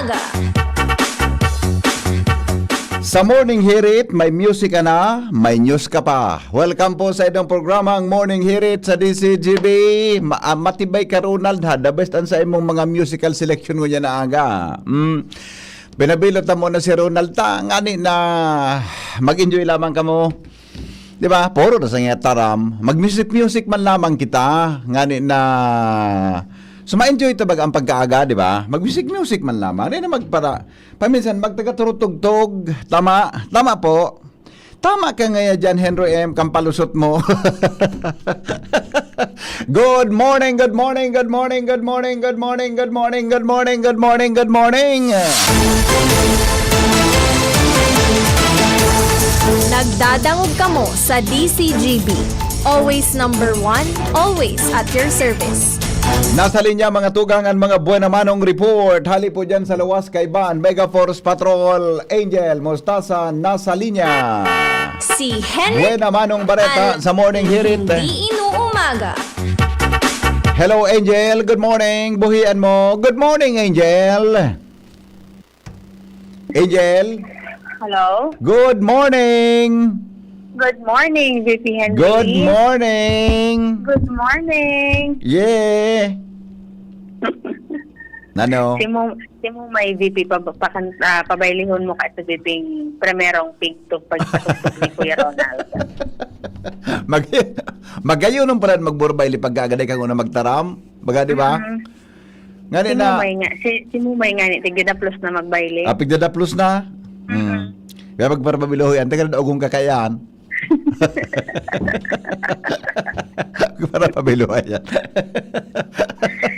umaga. Sa Morning Hirit, may music ka na, may news ka pa. Welcome po sa itong programang Morning Hirit sa DCGB. Matibay ka, Ronald, ha? The best ang sa imong mga musical selection ko niya na aga. Pinabilot mo na si Ronald ta, ngani na mag-enjoy lamang ka mo. Di ba? Puro na sa nga taram. Mag-music man lamang kita, ngani na ma-enjoy tabag ang pagkaaga, di ba? Mag-music man lamang. Hindi na magpara. Paminsan, magtaga-turutugtog. Tama. Tama po. Tama ka ngayon dyan, Henry M. Kampalusot mo. Good morning, good morning, good morning, good morning, good morning, good morning, good morning, good morning, good morning. Nagdadangog kamo sa DCGB. Always number one, always at your service. Nasa linya mga tugangan, mga buwan namanong report. Hali po dyan sa Lawas, Kaiban, Mega Force Patrol, Angel, Mostasa, nasa linya. Si Henry Buwan namanong Bareta sa Morning Hirit. Hindi inuumaga. Hello Angel, good morning. Buhian mo. Good morning Angel. Angel. Hello? Good morning. Good morning, VP Henry. Good morning. Good morning. Yeah. Nano? Si mo may VP pabaylihon mo ka sa VP primerong pig to pagpatugtog ni Kuya Ronald. Magayon nung pala magburbay li pagkagaday kang una magtaram. Baga di ba? Ngani na. Si mo may nga ni tigda plus na magbayli. Apig na plus na. Kaya magparababilohoy, taga na ugong kakayan. Para pabiluhan yan.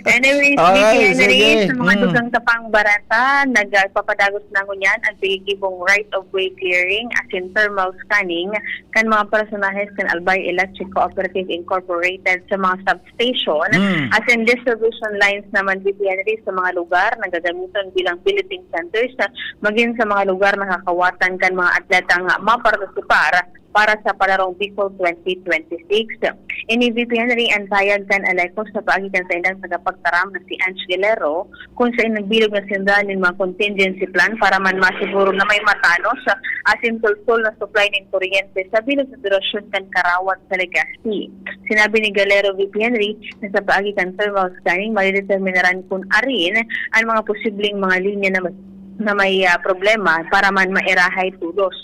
Anyways, Okay, VP Henry, sige. sa mga dugang tapang barata, nagpapadagos na ngunyan ang bigibong right-of-way clearing as in thermal scanning kan mga personahes kan Albay Electric Cooperative Incorporated sa mga substation as in distribution lines naman, VP Henry, sa mga lugar na gagamitan bilang billeting centers maging sa mga lugar na kakawatan kan mga atletang mapartisipar para sa palarong Bicol 2026. Ini VP Henry ang tayag kan Aleco sa paagitan sa indang tagapagtaram na si Ange Guilero kung sa nagbilog na sindahan ng mga contingency plan para man masiguro na may matanos as in tulsul na supply ng kuryente sa bilog sa durasyon kan Karawat sa Legazpi. Sinabi ni Guilero VP Henry na sa paagitan thermal scanning malideterminaran kung arin ang mga posibleng mga linya na may problema para man mairahay tulos.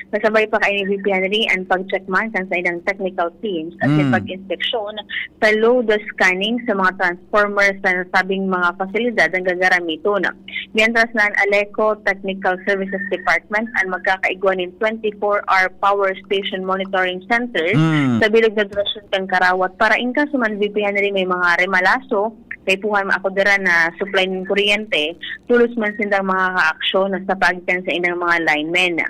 Kasabay pa kay ni VP Henry ang pag-check man sa ilang technical teams at pag-inspeksyon sa load scanning sa mga transformers sa nasabing mga pasilidad ang gagaramiton. Mientras na ang Aleco Technical Services Department ang magkakaigwa ng 24-hour power station monitoring center sa bilog na durasyon kang Karawat para in kaso man VP Henry may mga remalaso kay puhan ako dira na supply ng kuryente, tulos man sindang mga kaaksyon na sa pagitan sa inang mga linemen.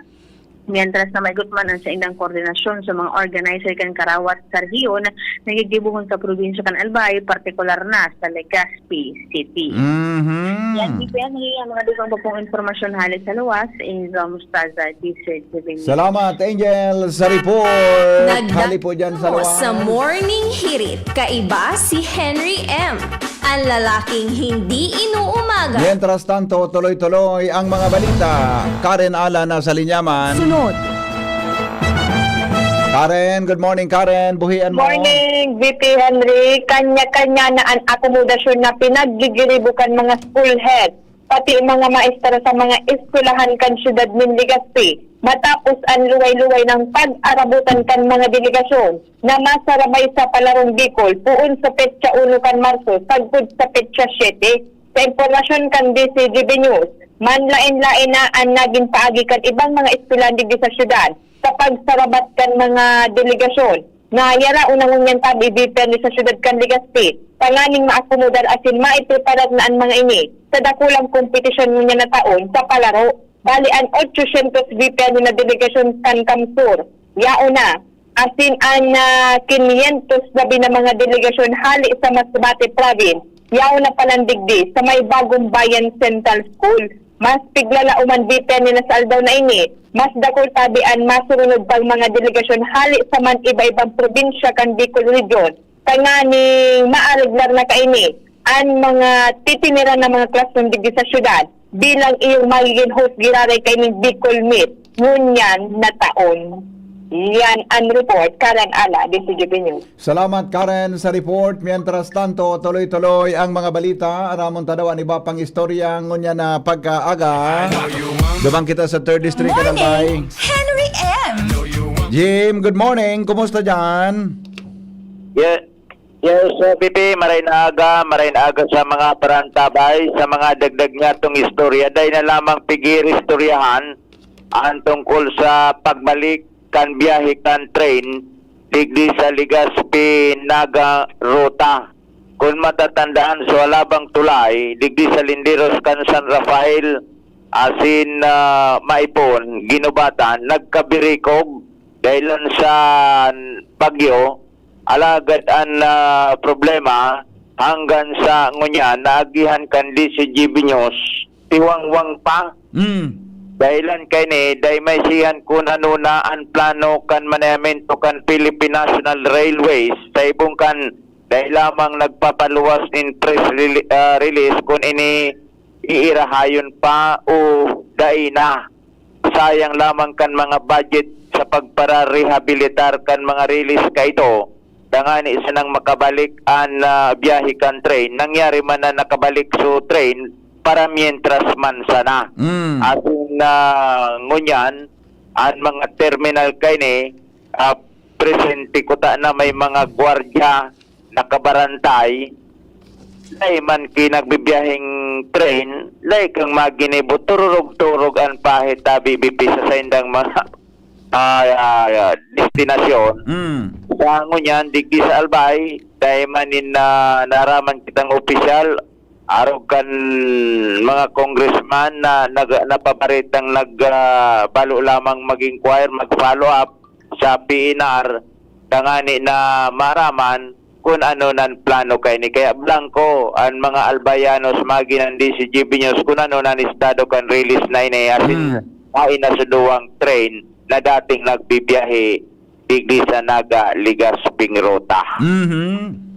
Mientras na may gutman ang sa indang koordinasyon sa mga organizer kan Karawat sa rehiyon, nagigibuhon sa probinsya kan Albay, partikular na sa Legazpi City. Yan, VP Henry, ang mga dugang pa pong informasyon halit sa luwas, Angel Mustaza, DCGB. Salamat Angel sa report. Hali po dyan sa luwas. Sa Morning Hirit, kaiba si Henry M. Ang lalaking hindi inuumaga. Mientras tanto, tuloy-tuloy ang mga balita. Karen Ala na sa linyaman. Sunod. Karen, good morning Karen. Buhian mo. Morning, VP Henry. Kanya-kanya na ang akomodasyon na pinaggigiribukan mga school head, pati mga maestro sa mga eskwelahan kan siyudad ng Legazpi. Matapos ang luway-luway ng pag-arabutan kan mga delegasyon na masarabay sa palarong Bicol puun sa petsa 1 kan Marso, sagpud sa petsa 7. Sa impormasyon kan DCGB News, manlain-lain na ang naging paagi kan ibang mga eskwelahan digdi sa siyudad sa pagsarabat kan mga delegasyon na yara unang unyan tabi depende sa siyudad kan Legazpi. Panganing maakomodar asin maipreparat na ang mga ini sa dakulang kompetisyon niya na taon sa palaro. Bali ang 800 VP na delegasyon kan Kamsur. Yao na. Asin ang 500 labi na mga delegasyon hali sa Masbate Province. Yao na palandigdi sa may Bagong Bayan Central School. Mas piglala uman VP nila sa aldaw na ini. Mas dakol tabian masurunod pag mga delegasyon hali sa man iba-ibang probinsya kan Bicol Region. Kanganing maariglar na kaini ang mga titiniran ng mga classroom digdi sa syudad bilang iyong magiging host giraray kay ni Bicol Meet ngunyan na taon. Yan ang report, Karen Ala, DCGB News. Salamat Karen sa report. Mientras tanto, tuloy-tuloy ang mga balita. Aramon tadawan iba pang istorya ngunya na pagkaaga. Dumang kita sa 3rd District Albay. Henry M. Jim, good morning. Kumusta dyan? Yes, Pipi, maray na aga sa mga parantabay, sa mga dagdag nga itong istorya. Dahil na lamang pigir istoryahan ang tungkol sa pagbalik kan biyahe kan train digdi sa Legazpi Naga Ruta. Kung matatandaan sa Alabang Tulay, digdi sa Linderos kan San Rafael, asin Maipon, Ginubatan, nagkabirikog dahil sa bagyo. Alagad ang problema hanggang sa ngunyan naagihan kan DCGB News tiwangwang pa dahilan kay ni dahil may siyan kung ano na ang plano kan manamento kan Philippine National Railways sa ibong kan dahil lamang nagpapaluwas in press release kung ini iirahayon pa o dahil na sayang lamang kan mga budget sa pagpara-rehabilitar kan mga release ka ito. Tangani isa nang makabalik ang biyahe kan train. Nangyari man na nakabalik so train para mientras man sana. Atin ngunyan, ang mga terminal kay ni, presente ko ta na may mga gwardiya nakabarantay. Lay man kinagbibiyahing train, lay kang maginibot, tururog-turog ang pahit BBP sa sindang mga destinasyon. Sango niyan, digdi sa Albay, dahil manin na naraman kitang opisyal, araw kan mga congressman na napaparitang nagbalo lamang mag-inquire, mag-follow up sa PNR, tangani na maraman kung ano nan plano kay ni. Kaya blanco, ang mga Albayanos magi ng DCGB News kung ano nan estado kan release na inayasin ay nasuduwang train na dating nagbibiyahe digdi sa Naga Legazpi Ruta.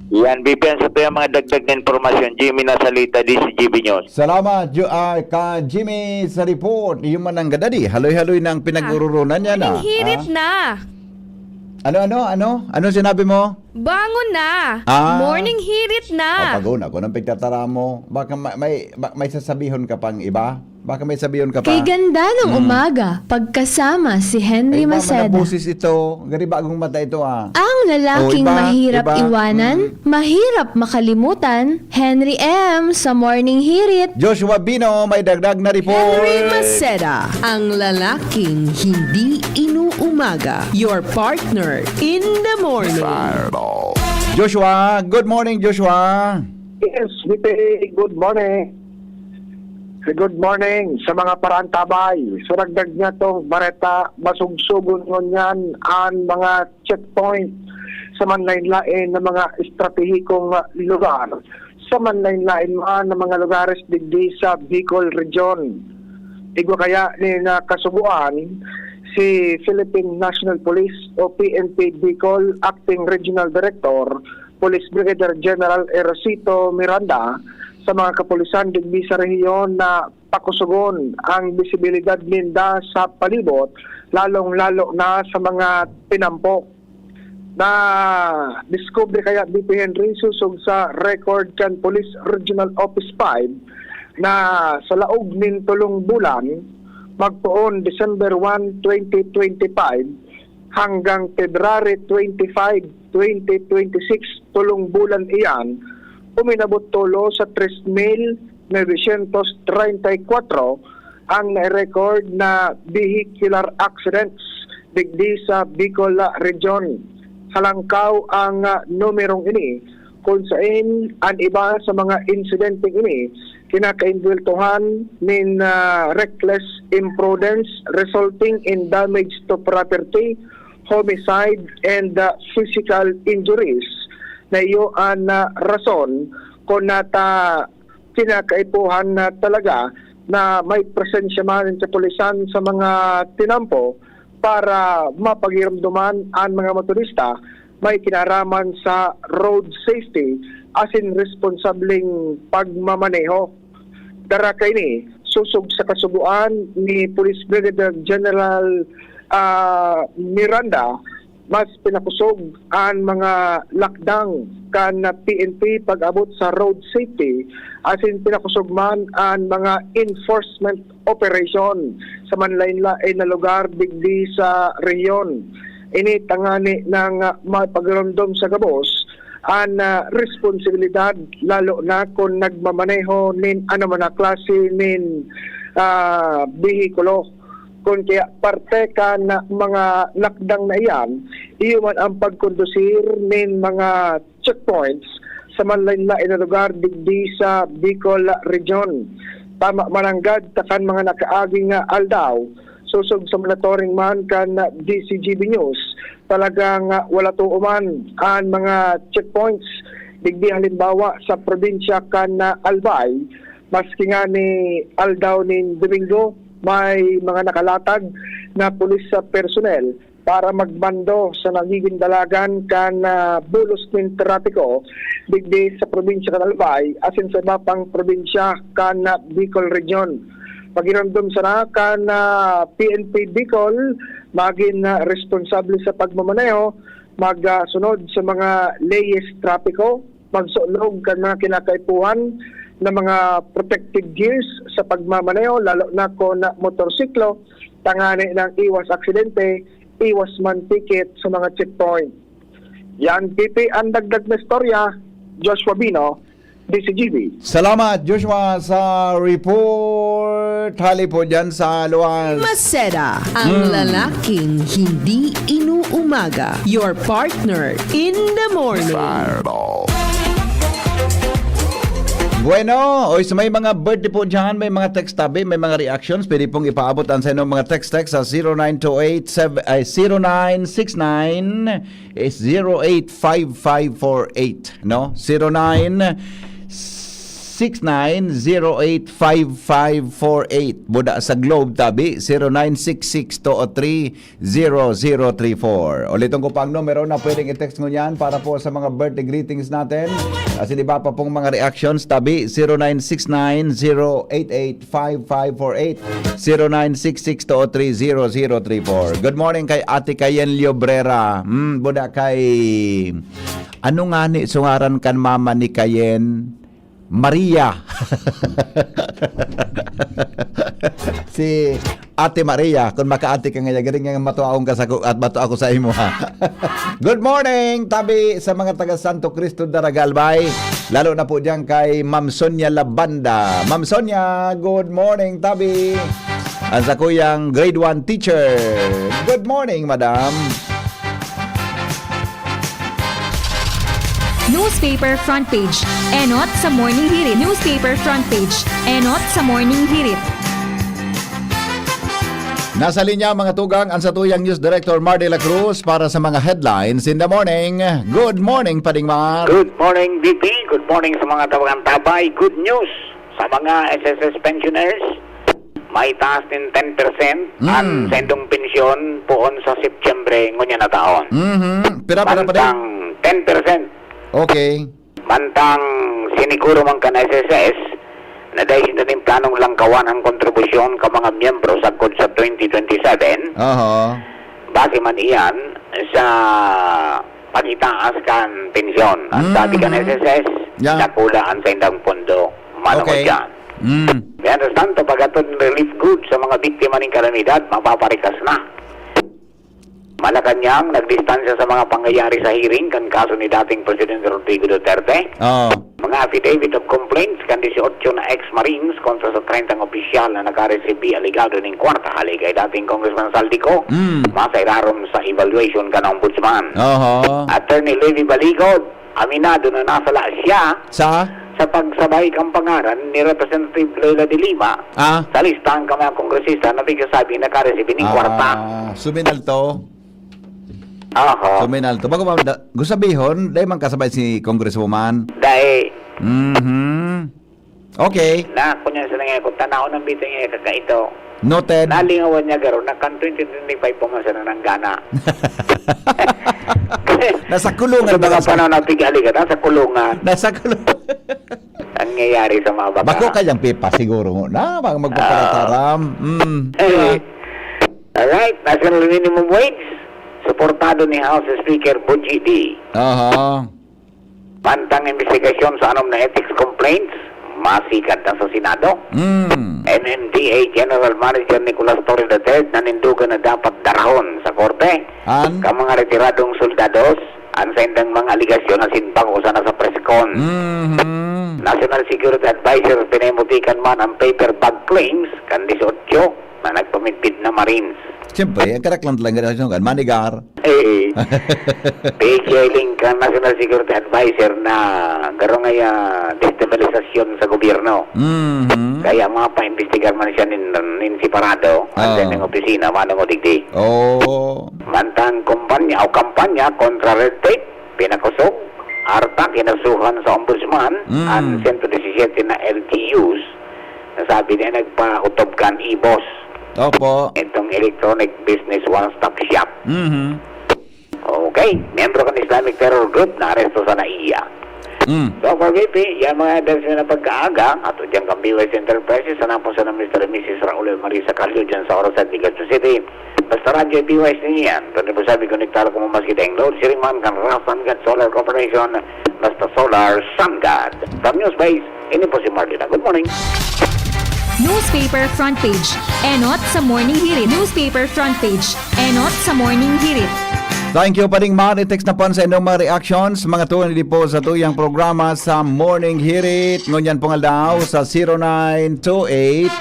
Yan, bibiyan sa ito yung mga dagdag na informasyon. Jimmy Nasalita, DCGB News. Salamat ka Jimmy sa report. Yung manang gadadi, haloy-haloy ng pinag-ururunan niya na. Hirit na. Ano sinabi mo? Bangon na. Morning hirit na. Pagod ako ng pagtatara mo. Baka may sasabihon ka pang iba? Baka may sabihin ka pa. Kay ganda ng umaga, pagkasama si Henry Maceda. Ay, busis ito. Gari bagong mata ito Ang lalaking iba, mahirap iba. iwanan, mahirap makalimutan, Henry M. sa Morning Hirit. Joshua Bino, may dagdag na report. Henry Maceda, ang lalaking hindi inuumaga. Your partner in the morning. Joshua, good morning Joshua. Yes, good morning. Good morning sa mga parantabay. So nagdag niya to Bareta, masugsugon ngunyan ang mga checkpoint sa manlain-lain ng mga estratehikong lugar. Sa manlain-lain man ng mga lugares digdi sa Bicol Region. Igo kaya ni nakasubuan si Philippine National Police o PNP Bicol Acting Regional Director, Police Brigadier General Erosito Miranda, sa mga kapulisan digdi sa rehiyon na pakusugon ang bisibilidad ninda sa palibot, lalong-lalo na sa mga tinampok. Na discover kaya BP Henry susog sa record kan Police Regional Office 5 na sa laog nin tulong bulan magtuon December 1, 2025 hanggang February 25, 2026 tulong bulan iyan uminabot tulo sa 3,934 ang na-record na vehicular accidents digdi sa Bicol Region. Halangkaw ang numerong ini kung saan ang iba sa mga insidente ini kinakainbultuhan min reckless imprudence resulting in damage to property, homicide, and physical injuries. Na iyo ang rason kung nata kinakaipuhan na talaga na may presensya man sa pulisan sa mga tinampo para mapaghiramduman ang mga motorista may kinaraman sa road safety as in responsableng pagmamaneho. Dara kay ni susog sa kasubuan ni Police Brigadier General Miranda, mas pinakusog ang mga lakdang kan na PNP pag-abot sa road safety, asin pinakusog man ang mga enforcement operation sa manlain-lain na lugar digdi sa rehiyon. Ini tangani ng mapagramdam sa gabos ang responsibilidad, lalo na kung nagmamaneho nin ano man na klase nin bihikulo. Kung kaya parte ka na mga lakdang na iyan, iyo man ang pagkondusir nin mga checkpoints sa manlain-lain na lugar digdi sa Bicol Region. Tama mananggad takan mga nakaaging aldaw, susog sa monitoring man kan DCGB News, talagang wala tuuman ang mga checkpoints digdi halimbawa sa probinsya kan Albay, maski nga ni aldaw nin Domingo may mga nakalatag na pulis sa personnel para magbando sa nagiging dalagan kan bulos nin trapiko digdi sa probinsya kan Albay asin sa iba pang probinsya kan Bicol Region. Pagiramdam sana kan PNP Bicol maging responsable sa pagmamaneho, magsunod sa mga leyes trapiko, magsulog kan mga kinakaipuhan ng mga protective gears sa pagmamaneho, lalo na kung motorsiklo, tangani ng iwas aksidente, iwas man ticket sa mga checkpoint. Yan, PP, ang dagdag na istorya, Joshua Bino, DCGB. Salamat Joshua sa report. Hali po dyan sa luwas. Masera, ang lalaking hindi inuumaga. Your partner in the morning. Bueno, oy, so may mga birthday po dyan, may mga text tabi, may mga reactions, pwede pong ipaabot ang sa inyong mga text sa 0969 is 085548, no? 0969-085548. Buda sa Globe tabi 0966-203-0034. Ulitin ko pa ang numero na pwedeng i-text mo yan para po sa mga birthday greetings natin. Kasi di ba pa pong mga reactions tabi 0969-088-5548, 0966-203-0034. Good morning kay Ate Kayen Llobrera. Buda kay ano nga ni sungaran kan mama ni Kayen? Maria. Si Ate Maria, kung makaati ka ngayon, galing nga matuaong ka sa at matu ako sa imo ha. Good morning, tabi sa mga taga Santo Cristo Daragalbay. Lalo na po diyan kay Ma'am Sonia Labanda. Ma'am Sonia, good morning, tabi. Ang sa kuyang grade 1 teacher. Good morning, madam. Newspaper front page. Enot sa Morning Hirit. Newspaper front page. Enot sa Morning Hirit. Nasa linya mga tugang ang satuyang News Director Mar de la Cruz para sa mga headlines in the morning. Good morning, Pading Mar. Good morning, VP. Good morning sa mga tawagang tabay. Good news sa mga SSS pensioners. May taas din 10% ang sendong pensyon poon sa Setyembre ngunya na taon. Pira. Mantang 10%. Okay. Mantang siniguro man ka na SSS na dahil na din planong langkawan ang kontribusyon ka mga miyembro sa kod sa 2027. Base man iyan sa pagitaas kan pensyon. Ang sabi ka na SSS, nakulaan sa indang pondo. Manungod yan. Mientras tanto, pagkatod relief goods sa mga biktima ng kalamidad, mapaparikas na. Malacanang nagdistansya sa mga pangyayari sa hearing kan kaso ni dating Presidente Rodrigo Duterte. Mga affidavit of complaints kan 18 na ex-marines kontra sa 30 opisyal na nakareceive aligado ng kwarta hali kay dating Congressman Saldico. Masairaron sa evaluation kan ombudsman. Attorney Levi Baligod, aminado na nasala siya sa pagsabay kang pangaran ni Representative Leila de Lima sa listahan ka mga kongresista na bigkasabi na nakareceive ng kwarta. Suminal to. Suminal to. Bago ba, gusto sabihin, dahil man kasabay si Congresswoman? Dahil. Okay. Na, kunya sa nangyay ko, tanaw ng bitang niya kakaito. Noted. Nalingawan niya garo, na kan 2025 pumasa na ng gana. Nasa kulungan. Sa mga panahon na pigali ka, nasa kulungan. Nasa kulungan. nangyayari sa mga baka. Bako kayang pipa siguro na magpaparataram. Alright, national minimum wage, suportado ni House Speaker Buji D. Aha. Pantang investigasyon sa anom na ethics complaints, masikat na sa Senado. NNDA General Manager Nicolas Torre III nanindugan na dapat darahon sa korte. An? Ka mga retiradong soldados, ang sendang mga aligasyon na sinbang usa na sa preskon. National Security Advisor pinimutikan man ang paper bag claims kan 18 na nagpamipid na Marines. Siyempre, ang karaklan talaga kan manigar. PJ ka National Security Advisor na garo nga destabilisasyon sa gobyerno. Kaya mga paimbestigar man siya nin separado ang ng opisina manong odigdi. Mantang kumpanya o kampanya kontra red tape pinakusog arta kinasuhan sa ombudsman ang 117 na LGUs na sabi niya nagpa-utobkan ibos. Opo. Itong electronic business one-stop shop. Okay, membro kan Islamic Terror Group na aresto sa NAIA. So for VP, yan mga evidence na pagkaaga at dyan kang BYS Enterprises sa napon sa na Mr. and Mrs. Raul Marisa Calio dyan sa Orosan, Ligacho City. Basta radyo BYS niya yan. Doon po sabi ko nagtalo ko maski download. Siringman kan Rasan God Solar Corporation. Basta Solar Sun God. From Newsbase, ini po si Marlina. Good morning. Newspaper front page. Enot sa Morning Hirit. Newspaper front page. Enot sa Morning Hirit. Thank you pa rin mga text na pan sa inyong mga reactions. Mga tunay po sa tuyang programa sa Morning Hirit. Ngunyan po nga daw sa 0928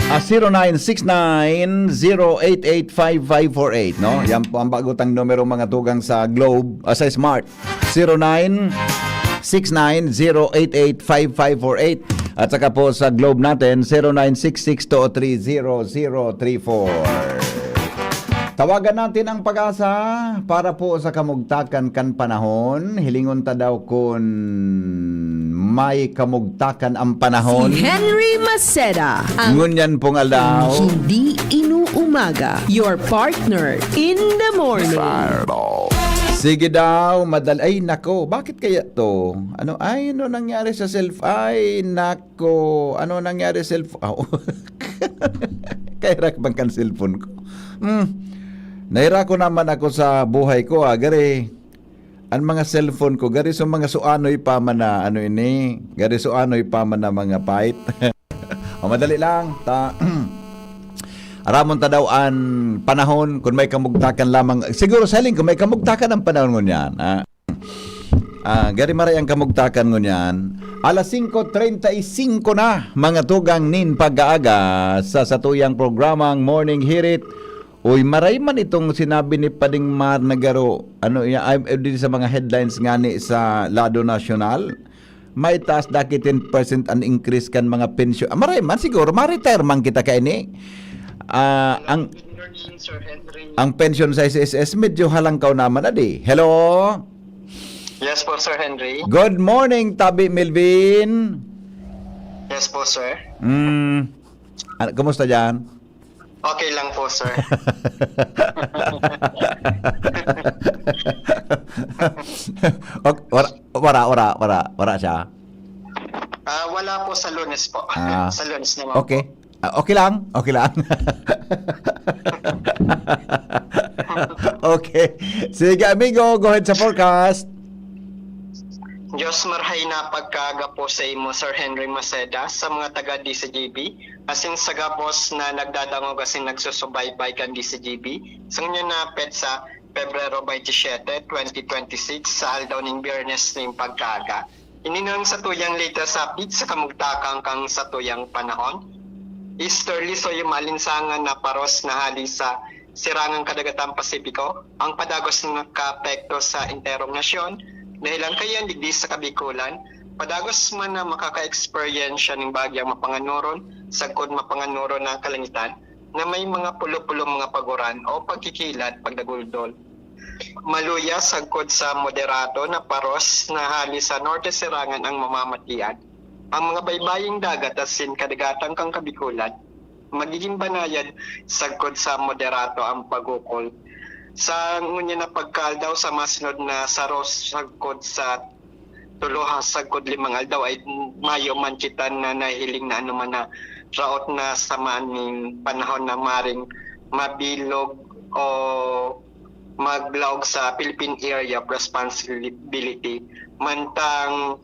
0969-088-5548, no? Yan po ang bagotang numero mga tugang sa Globe, sa Smart. 0969-088-5548. At saka po sa Globe natin, 0966-203-0034. Tawagan natin ang pag-asa para po sa kamugtakan kan panahon. Hilingon ta daw kung may kamugtakan ang panahon. Si Henry Maceda, ang Ngunyan pong alaw. hindi inuumaga. Your partner in the morning. Sige daw, ay nako, bakit kaya to? Ano nangyari sa ay nako, ano nangyari sa kaya bang kan cellphone ko? Naira ko naman ako sa buhay ko, gari. Ang mga cellphone ko, gari so mga suanoy pa man na gari suanoy pa man na mga fight. O madali lang, aramon ta daw ang panahon kung may kamugtakan lamang. Siguro saling kung may kamugtakan ang panahon ngunyan. Gari maray ang kamugtakan ngunyan. Alas 5:35 na mga tugang nin pag-aaga sa satuyang programang Morning Hirit. Uy, maray man itong sinabi ni Pading Mar Nagaro. Sa mga headlines ngani sa lado nasyonal. May taas daki 10% an increase kan mga pensyon. Maray man siguro, ma-retire man kita kaini. Ang pension sa SSS medyo halangkaw naman adi. Hello? Yes po, Sir Henry. Good morning, Tabi Melvin. Yes po, sir. Kumusta dyan? Okay lang po, sir. Wala siya? Wala po sa Lunes po. Sa Lunes naman okay. po. Okay lang. Okay. Sige, amigo, go ahead sa forecast. Diyos marhay na pagkaaga po sa imo, Sir Henry Maceda, sa mga taga DCGB, asin sa gapos na nagdadangog asin nagsusubaybay kan DCGB, sa inyo na petsa Pebrero 27, 2026, sa aldaw ning Biyernes ning pagkaaga. Ininang sa tuyang latest update sa kamugtakang kang sa tuyang panahon. Easterly so yung malinsangan na paros na hali sa sirangang kadagatang Pasipiko, ang padagos na nakaapekto sa interong nasyon, dahil ang kayan digdi sa Kabikulan, padagos man na makaka-experience ng bagyang mapanganuron, sagkod mapanganuron na kalangitan, na may mga pulo-pulo mga paguran o pagkikilat pagdaguldol. Maluya sagkod sa moderato na paros na hali sa norte sirangan ang mamamatian. Ang mga baybaying dagat asin kadagatang kang Kabikulan, magiging banayad sagkod sa moderato ang pagukol. Sa ngunya na pagkaldaw sa masunod na saros sagkod sa tuluha sagkod 5 aldaw ay mayo man kita na nahiling na ano man na raot na samaan ning panahon na maring mabilog o maglaog sa Philippine Area of Responsibility. Mantang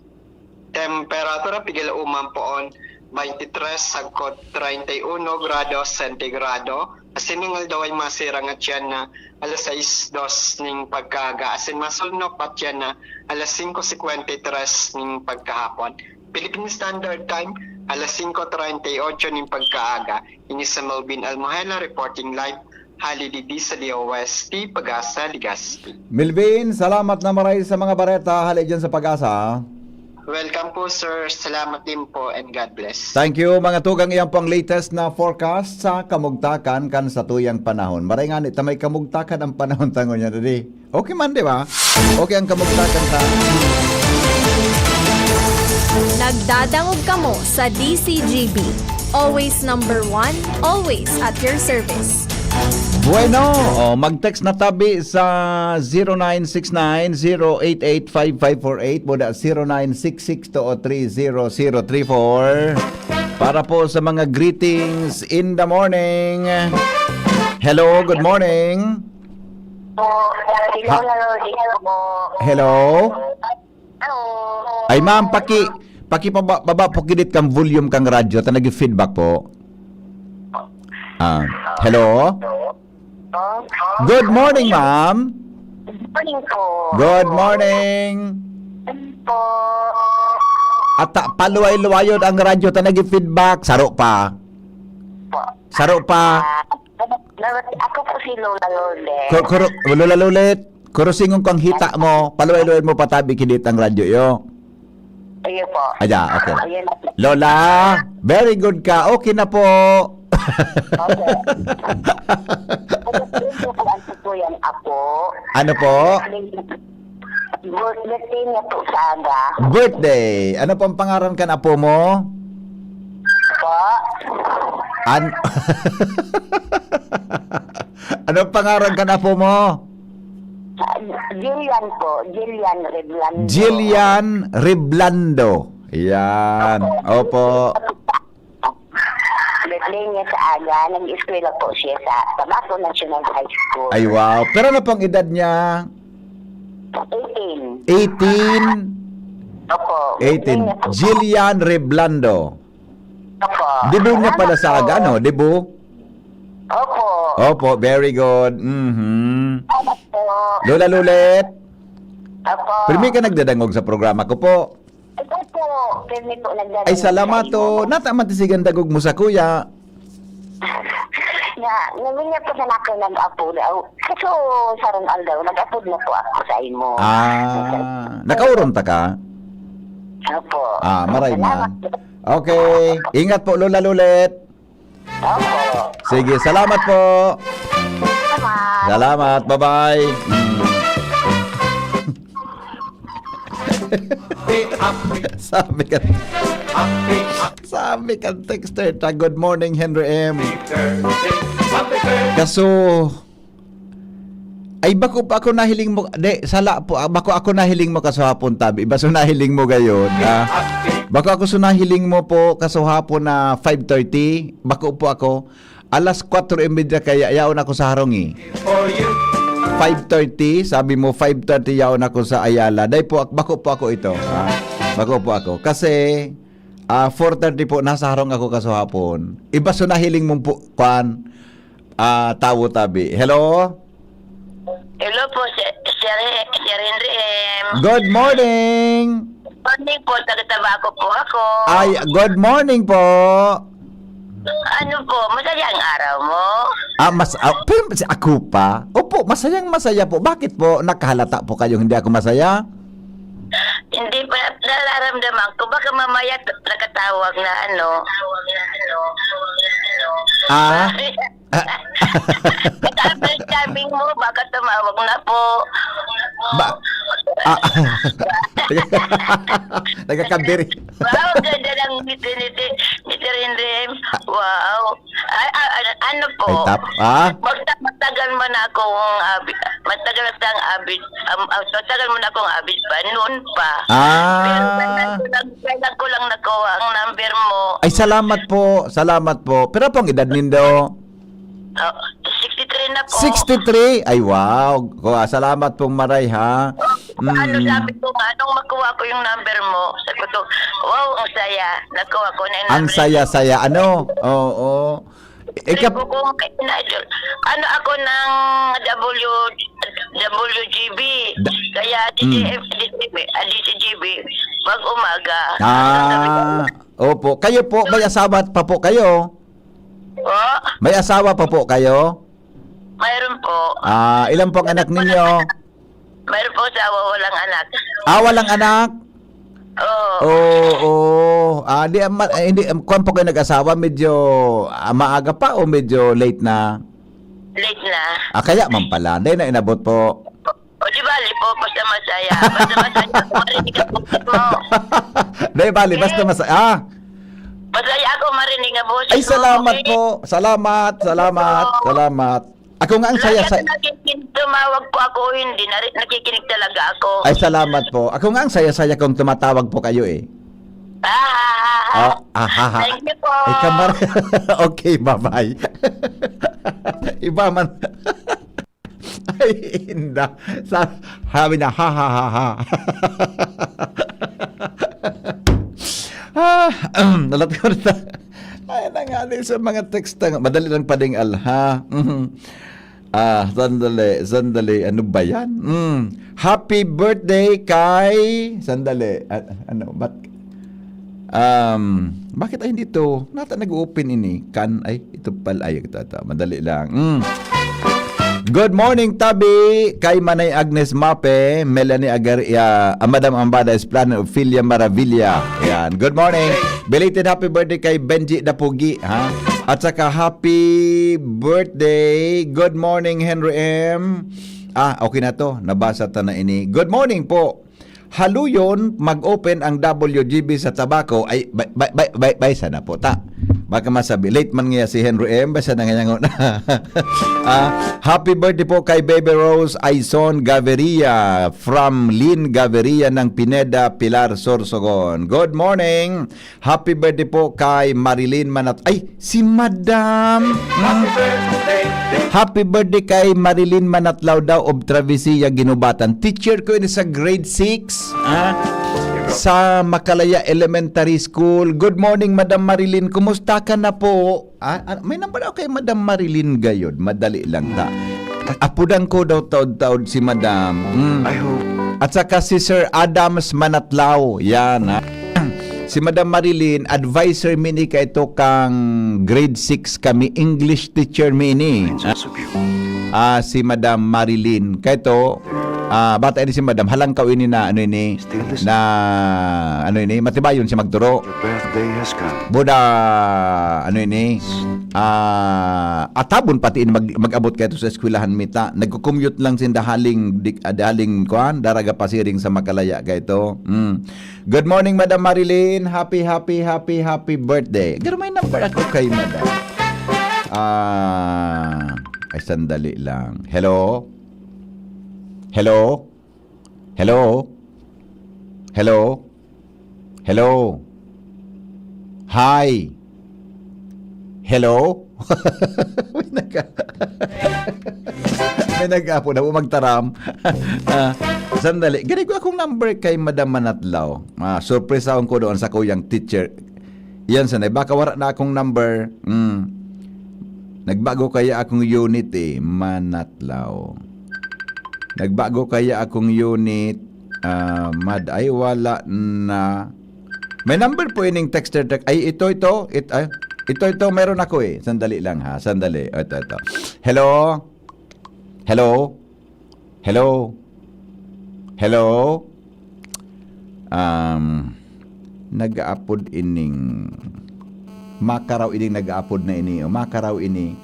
temperatura pigil umang poon 23 sagkod 31 grado sentigrado. Asin ningal daw ay masirang at yan na alas 6:02 ning pagkaga. Asin masulnok at yan na alas 5:53 ning pagkahapon. Philippine Standard Time, alas 5:38 ning pagkaaga. Ini sa Melvin Almohela reporting live. Halididi sa DOST, Pag-asa, Legazpi. Melvin, salamat na maray sa mga bareta. Hali dyan sa Pag-asa. Welcome po sir, salamat din po and God bless. Thank you mga tugang iyang pang latest na forecast sa kamugtakan kan sa tuyang panahon. Maray nga nita may kamugtakan ang panahon tangon niya dali. Okay man di ba? Okay ang kamugtakan ta. Nagdadangog kamo sa DCGB. Always number 1, always at your service. Bueno, mag-text na tabi sa 0969-088-5548 muna 0966-203-0034 para po sa mga greetings in the morning. Hello, good morning. Hello. Ay ma'am, baba po kinit kang volume kang radyo ta nag-feedback po. Hello. Good morning, ma'am. Morning po. Good morning. Po. At paluway-luwayod ang radyo ta nag-feedback. Saro pa. Saro pa. Ako po si Lola Lolet. Lola Lolet. Kurusingon kang hita mo. Paluway-luwayod mo patabi kinit ang radyo yo. Ayun po. Aja, okay. Ayun na po. Lola, very good ka. Okay na po. Okay. Ano po yan, Apo? Ano po? Birthday niya po sa aga. Birthday. Ano pong pangalan kan apo mo? Po? Ano pangalan kan apo mo? Jillian po. Jillian Reblando. Jillian Reblando. Yan. Opo. Birthday niya sa aga. Nag-eskwela po siya sa Tabaco National High School. Ay wow. Pero ano pang edad niya? 18. 18. Opo. 18. Jillian Reblando. Opo. Debut niya pala sa aga, no? Debut? Opo. Opo, very good. Mhm. Opo. Lola Lulet. Opo. Primi ka nagdadangog sa programa ko po. Ito po. Pirmi po nagdadang. Ay salamat to. Natamantisigan dagog mo sa kuya. Nga, namin niya po sa nako nag-upload. Kaso, sarang aldaw, nag-upload na po ako sa imo. Nakauron ta ka? Opo. Maray Salamat. man. Okay. Ingat po, Lola Lulet. Opo. Sige, salamat po. Salamat. Salamat. Bye-bye. Sabi ka texter ta, good morning Henry M. Kaso ay bako pa ako nahiling mo sala po bako ako nahiling mo kaso hapon tabi iba so nahiling mo gayon bako ako so nahiling mo po kaso hapon na 5:30 bako po ako alas 4:30 kaya yaon ako sa Harongi 5:30 sabi mo 5:30 yaon ako sa Ayala dai po bako po ako ito bako po ako kasi 4:30 po nasa Harong ako kaso hapon iba so nahiling mo po kwan tawo tabi. Hello? Hello po, Sir Henry M. Good morning! Morning po, taga-Tabaco po ako. Ay, good morning po! Ano po, masaya ang araw mo? Pero ako pa? Opo, masaya po. Bakit po nakahalata po kayo hindi ako masaya? Hindi pa nararamdaman ko. Baka mamaya nakatawag na ano. Sabi mo, baka tumawag na po. Nagkakabiri. Wow, ganda ng niti. Wow. Ano po? Ay, Magtagal mo na akong matagal kang abid, matagal mo na akong abid pa, noon pa. Pero kailan ko lang nakuha ang number mo. Ay, salamat po. Salamat po. Pero pong edad nindo? 63 na po. 63? Ay, wow. Salamat pong maray, ha? Ano sabi ko nga, nung makuha ko yung number mo, sabi ko, wow, ang saya. Nakuha ko na yung Ang number. saya-saya. Ano? Oo. Sabi ko kung idol. Ano ako ng WGB. Kaya DCGB, pag umaga. Opo. Kayo po, may asawa pa po kayo? Oh, May asawa pa po kayo? mayroon po. Ilan pong anak ninyo? Mayroon po asawa, walang anak. Walang anak? Oo. Hindi, kung po kayo nag-asawa, medyo maaga pa o medyo late na? Late na. Kaya man pala. Hindi na inabot po. O di bali po, basta masaya. Basta masaya ako marinig ang boses mo. Hindi, bali, basta masaya. Masaya ako marinig ang boses Ay, mo. salamat okay? po. Salamat. Ako nga ang saya-saya. Tumawag po ako, hindi. Nakikinig talaga ako. Ay, salamat po. Ako nga ang saya-saya kung tumatawag po kayo eh. Thank you po. Ay, kamar. Okay, bye-bye. Iba man. Ay, inda. Sabi na, ha. Nalat ko na. Ay, nangali sa mga text. Madali lang pa ding alha. Sandali. Ano ba yan? Happy birthday kay... Sandali. Bakit ay hindi to? Nata nag-open ini. Ito pala. Ito. Madali lang. Good morning, Tabi. Kay Manay Agnes Mape, Melanie Agaria, Madam Ambada Esplano, Ophelia Maravilla. Yan. Good morning. Belated happy birthday kay Benji Dapugi. Ha? At saka happy birthday. Good morning, Henry M. Okay na to. Nabasa ta na ini. Good morning po. Haluyon, mag-open ang WGB sa Tabaco. Ay, bay sana po ta. Baka masabi, late man nga si Henry M. Basta na ngayon na. Happy birthday po kay Baby Rose Aison Gaviria from Lynn Gaviria ng Pineda, Pilar, Sorsogon. Good morning. Happy birthday po kay Marilyn Manat. Ay, si Madam. Happy birthday kay Marilyn Manatlaw daw of Travesía, Ginubatan. Teacher ko ini sa grade 6. Sa Makalaya Elementary School. Good morning, Madam Marilyn. Kumusta ka na po? May number ako kay Madam Marilyn gayod. Madali lang ta. Apudan ko daw taod-taod si Madam. I hope. At saka si Sir Adams Manatlaw. Yan, ha? Si Madam Marilyn, advisor mini kay ito kang grade 6 kami, English teacher mini. Si Madam Marilyn. Kay ito, bata ini si Madam, halang kaw ini na matibayon si magturo. Buda atabon pati ini mag-abot kay ito sa eskwelahan mita. Nagko-commute lang sin dahaling kuan daraga pasiring sa Makalaya kay ito. Good morning, Madam Marilyn. Happy birthday. Pero may number ako kay Madam. Ay sandali lang. Hello. Hi. Hello. May nag-apo na magtaram. Sandali. Ganito akong number kay Madam Manatlaw. Surprise ako ko doon sa kuyang teacher. Yan sanay. Baka wala na akong number. Nagbago kaya akong unit Manatlaw. Nagbago kaya akong unit. Ay wala na. May number po ining texter. Ay ito. Ito meron ako Sandali lang ha. Sandali. Ito. Hello. Nag-upload ining makaraw ining nag-upload na ini. Makaraw ini.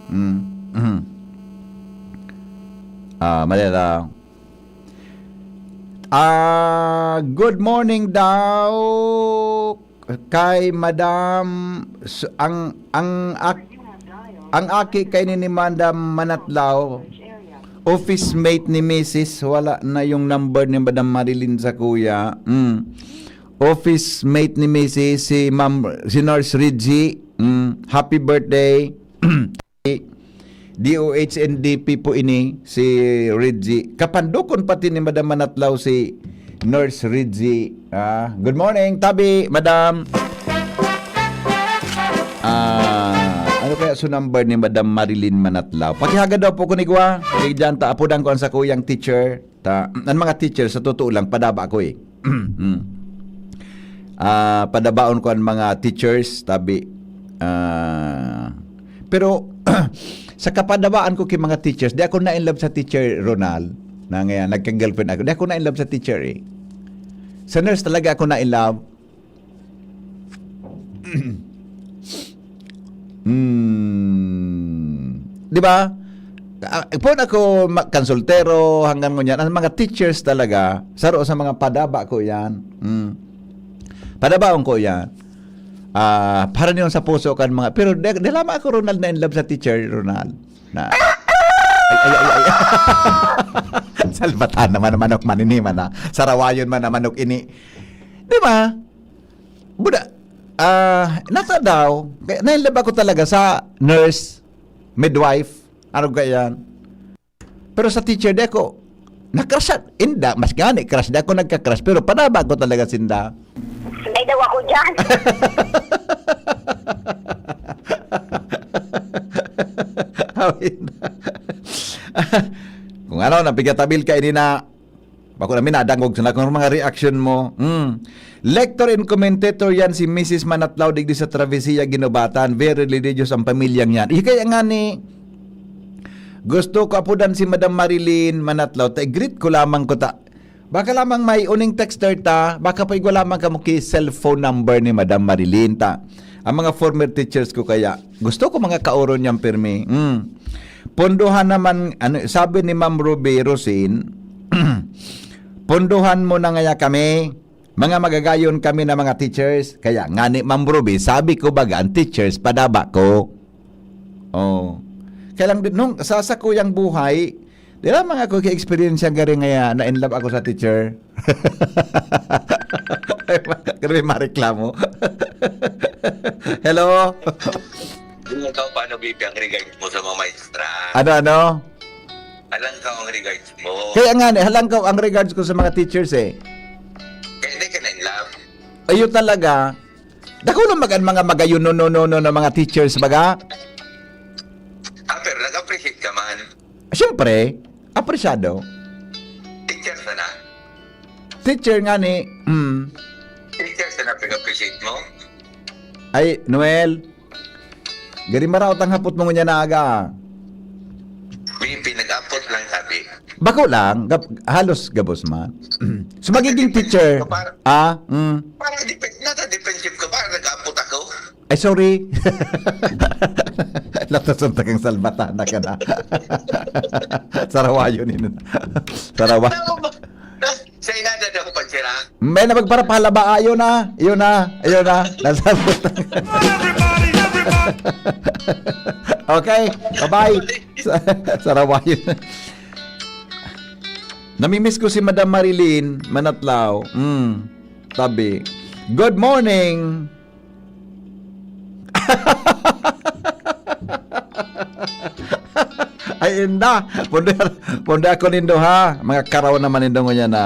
Malala. Good morning daw kay Madam ang aki kay ni Madam Manatlaw. office mate ni Mrs. Wala na yung number ni Madam Marilyn sa kuya. Office mate ni Mrs. Si Nurse Reggie. Happy birthday. DOHNDP po ini si Reggie. Kapandukon pati ni Madam Manatlaw si Nurse Reggie. Good morning, Tabi, Madam. Ano kaya sa number ni Madam Marilyn Manatlaw? Pakihaga daw po kunigwa. Kaya dyan, apudan ko ang sa kuyang teacher. Ang mga teacher, sa totoo lang, padaba ko eh. Padabaon ko ang mga teachers, Tabi. Pero, sa kapadabaan ko kay mga teachers, di ako na-in love sa teacher Ronald, na ngayon, nagka-girlfriend ako. Di ako na-in love sa teacher eh. Sa nurse talaga ako na-in love. Di ba? Po ako konsultero hanggang ngunyan. Ang mga teachers talaga, saro sa mga padaba ko yan. Padabaon ko yan. Para niyon sa puso kan mga, pero di lamang ako Ronald na in love sa teacher Ronald na ay. Salbatan naman manok maniniman na sarawayon man na manok ini, di ba buda, nasa daw na in love ako talaga sa nurse midwife ano ganyan, pero sa teacher di ako nakrush, inda mas gani crush di ako nagka-crush, pero padaba ko talaga sinda. Sunday daw ako dyan. Kung ano, napigatabil ka ini na bako namin nadangog sa kung mga reaction mo. Lector and commentator yan si Mrs. Manatlaw digdi sa Travesía Ginobatan. Very religious ang pamilyang yan. Kaya nga ni gusto ko apudan si Madam Marilyn Manatlaw. Greet ko lamang ko ta. Baka lamang may uning texter ta, baka pa igwa lamang ka mo ki cellphone number ni Madam Marilyn ta. Ang mga former teachers ko kaya, gusto ko mga kauron niyang pirmi. Pondohan naman, sabi ni Ma'am Ruby Rosin, pondohan mo na nga kami, mga magagayon kami na mga teachers. Kaya nga ni Ma'am Ruby, sabi ko baga, ang teachers, padaba ko. Kaya lang, nung sa kuyang buhay, di lamang ako ka-experience yung gari nga na in love ako sa teacher. Grabe mareklamo. Hello? Ikaw paano bibi ang regards mo sa mga maestra? Ano? Alang ka ang regards mo. Kaya nga, halang ka ang regards ko sa mga teachers eh. Kaya hindi ka na in love. Ayun talaga. Dako lang mga magayon no na mga teachers baga. Pero nag-appreciate ka man. Siyempre, apresyado. Teacher na. Teacher nga ni, Teacher na pag-appreciate mo. ay, Noel, gari maraot ang hapot mo nga na aga. Bibi, nag-apot lang sabi. Bako lang, halos gabos man. So magiging teacher, Parang nasa defensive ka, parang nag-apot ako. ay sorry. Latasunta kang salbatana ka na. Sarawayo ni Sarawa. Sa inada na ako pansira. May na magparapahalaba, ayun na. Nasabot. Okay, bye-bye. Sarawayo. Namimiss ko si Madam Marilyn Manatlaw. Tabi. Good morning. Ay inda. Punda ako nindo ha. Mga karaw naman nindo nga na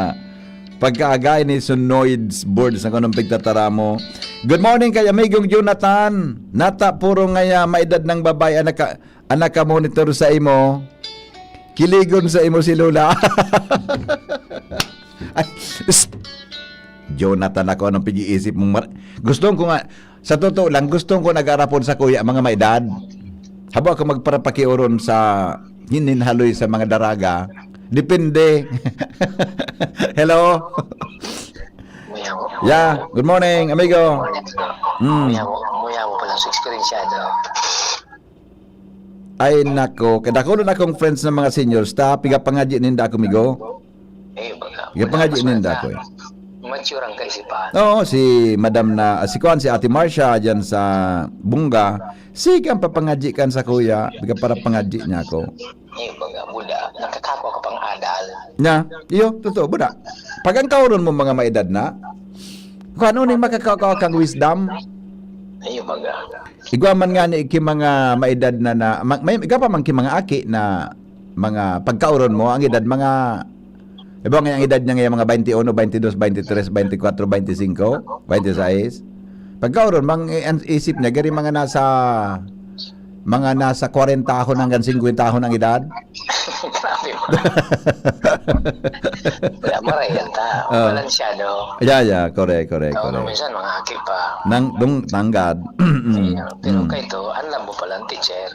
pagkaagay ni Sunoids boards na kanong pigtatara mo. Good morning kay amigong Jonathan. Nata puro nga maedad ng babae anak ka monitor sa imo. Kiligon sa imo si Lola. Ay, Jonathan ako anong pag-iisip mong gustong ko nga sa totoo lang gustong ko nag-arapon sa kuya mga maedad. Habo ako magparapakiuron sa hininhaloy sa mga daraga. Depende. Hello. Yeah, good morning, amigo. Muya mo palang sa experience ito. Ay nako, kada ko na akong friends ng mga seniors ta piga pangaji ninda ako migo. Piga pangaji ninda ako. Mature ang kaisipan. Oo, si Madam na si Ate Marcia diyan sa Bunga. Sige ang papangaji kan sa kuya, piga para pangaji niya ako. Muda nakakapwa ka pang adal. Na, iyo, totoo ba na? Pag ang kauron mo mga maedad na, kung ano ning makakakaw kang wisdom, Ayun baga. igwa man nga ni iki mga maedad na may iga pa man ki mga aki na mga pagkauron mo ang edad mga iba nga ang edad niya ngayon mga 21, 22, 23, 24, 25, 26. Pagkauron mang ang isip niya gari mga nasa 40 tahon hanggang 50 tahon ang edad. Grabe mo. Wala marayan ta. Balansyado. Yeah, correct. Kung minsan mga aki pa. Nang tanggad. Pero kay to, alam mo palang teacher.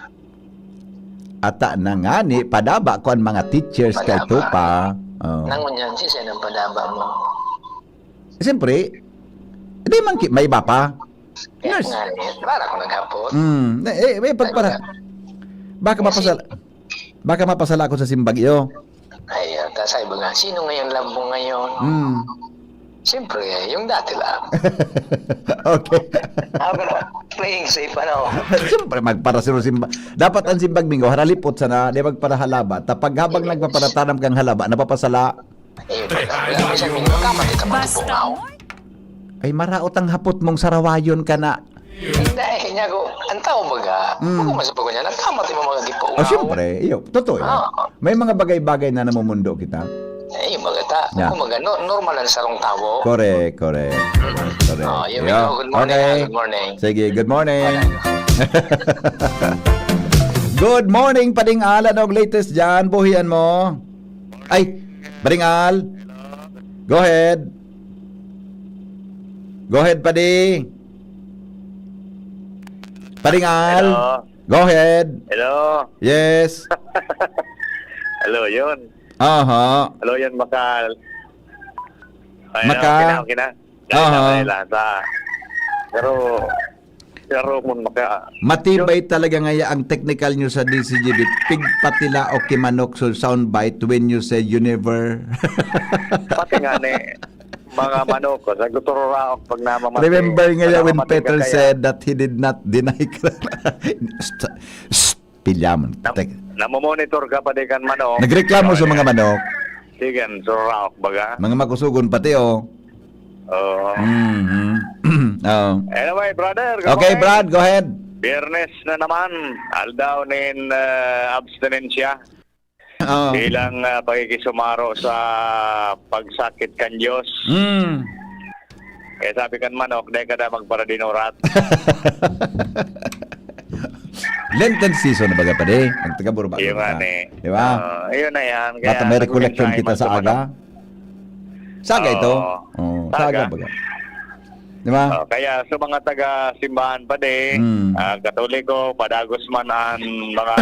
Ata na nga ni padaba ko ang mga teachers kay Padaba. Tupa. Oh. Nangunyan siya ng padaba mo. Siyempre, hindi man may iba pa. Kaya Nurse. nga para ko naghapon. Baka mapasala ako sa simbagyo. Ay, tasay ba nga, sino ngayon lambong ngayon? Siyempre, yung dati lang. Okay. Ako na, playing safe ano. Siyempre, magpara sino simba. Dapat ang simbag mingo, haralipot sana, di magpara halaba. Tapag habang nagpaparatanam kang halaba, napapasala. Ayun, alam mo siya, magkamali ka matipungaw. Ay, maraot ang hapot mong sarawayon ka na. Hindi, niya ko, ang tao baga, kung masapag ko niya, nagkamali mo mga gipungaw. O siyempre, iyo, totoo yan. May mga bagay-bagay na namumundo kita. Eh, baga ta, Yeah. kung baga, normal lang sarong tao. Correct. Yun, Yeah. good morning, Okay. good morning. Sige, good morning. Good morning, Pading Al. Anong latest dyan? Buhian mo. Ay, Pading Al. Go ahead. Go ahead, Padi. Pading Al. Hello. Go ahead. Hello. Yes. Hello, yun. Aha. Hello, yun, Makal. Ay, Maka. Okay na. Aha. Pero mun maka. Matibay talaga ngaya ang technical nyo sa DCGB. Pigpatila o kimanok so soundbite when you say you never. Pati nga ni mga manok ko. Sa guturo raok pag namamatay. Remember ngaya when Namamatay Peter ka kaya. said that he did not deny Pilyaman. Namomonitor ka pa di kan manok. Nagreklamo sa mga manok. Sige, so raok baga. Mga makusugon pati oh. Oo. Oh. Anyway, brother. good Okay, morning. Brad, go ahead. Biyernes na naman. Aldaw nin abstinensya. Oh. Bilang pagkikisumaro sa pagsakit kan Diyos. Kaya sabi kan manok, dahil ka na magparadinorat. Lenten season na baga pa di. Nagtagaburo ba? Yung nga ni. Di ba? Yun na yan. Bata may recollection kita sa aga. Saga ito. Oh, saga Saga. baga. Di ba? Kaya sa mga taga-simbahan pa di, Katoliko, padagos man ang mga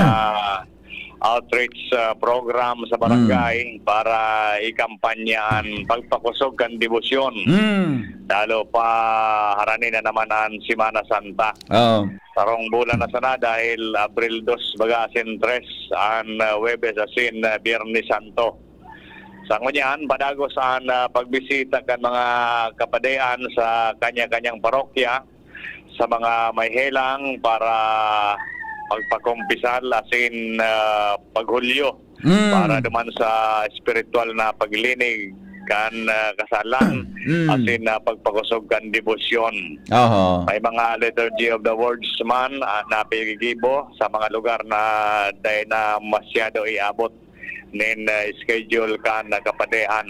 outreach program sa barangay para ikampanyaan pagpakusog kan debosyon. Lalo pa haranin na naman ang Semana Santa. Oh. Sarong bulan na sana dahil Abril 2 baga asin 3 ang Huwebes asin Biyernes Santo. Sa ngunyan, padagos ang pagbisita kan mga kapadean sa kanya-kanyang parokya sa mga may helang para pagpakumpisal asin paghulyo para duman sa spiritual na paglinig kan kasalan asin pagpakusog kan debosyon. May mga liturgy of the words man na pigigibo sa mga lugar na dahil na masyado iabot nin schedule kan kapadehan.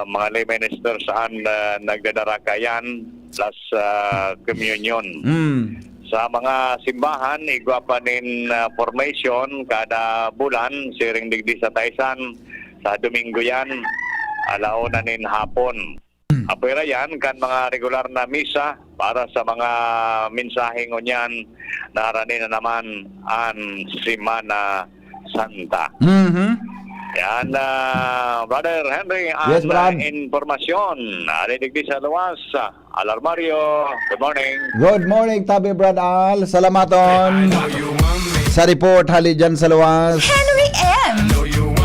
Mga lay ministers ang nagdadarakayan plus communion. Sa mga simbahan, igwa nin formation kada bulan, siring digdi sa Taisan, sa Domingo yan, alauna nin hapon. Apera yan, kan mga regular na misa para sa mga mensaheng onyan, naranin na naman ang Semana Santa. Yan, Brother Henry, Yes, Brad. informasyon. Arinig sa luwas, Alarmario, good morning. Good morning, Tabi Brad Al. Salamaton. Sa report, hali dyan sa luwas. Henry M.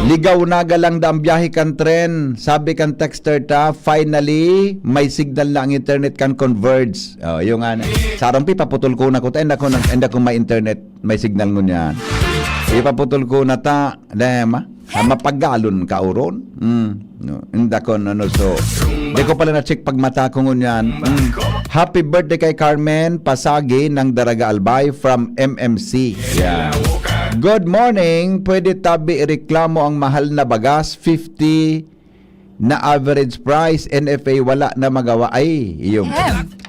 Ligaw na galang da ang biyahe kan tren. Sabi kan texter ta, finally, may signal na ang internet kan converge. Oh, yung ano. Sarang pi, paputol ko na ko. Enda ko may internet, may signal ngun yan. Ipaputol ko na ta, dema, mapagalon ka uron. No, hindi ko so. Di ko pala na-check pag mata ko ngunyan. Happy birthday kay Carmen Pasagi ng Daraga Albay from MMC. Yeah. Good morning. Pwede tabi ireklamo ang mahal na bagas, 50 na average price, NFA wala na magawa. Ay, yung.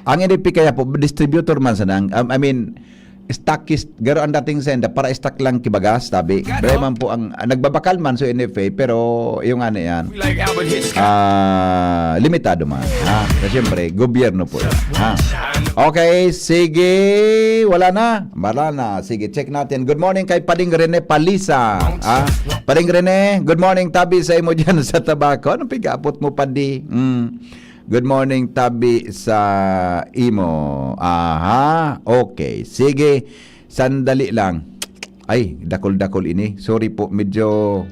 Ang NFA kaya po, distributor man sanang, I mean, stockist, garo ang dating senda para stock lang kibagas, tabi. Breman po ang nagbabakal man so NFA, pero yung ano yan, limitado man. Ha? Kasi syempre, gobyerno po yan. Ha? Okay, sige, wala na. Sige, check natin. Good morning kay Pading Rene Palisa. Ha? Pading Rene, good morning, tabi sa imo dyan sa tabako. Anong pigapot mo, Padi? Good morning, tabi sa imo. Aha, okay. Sige, sandali lang. Ay, dakol-dakol ini. Sorry po, medyo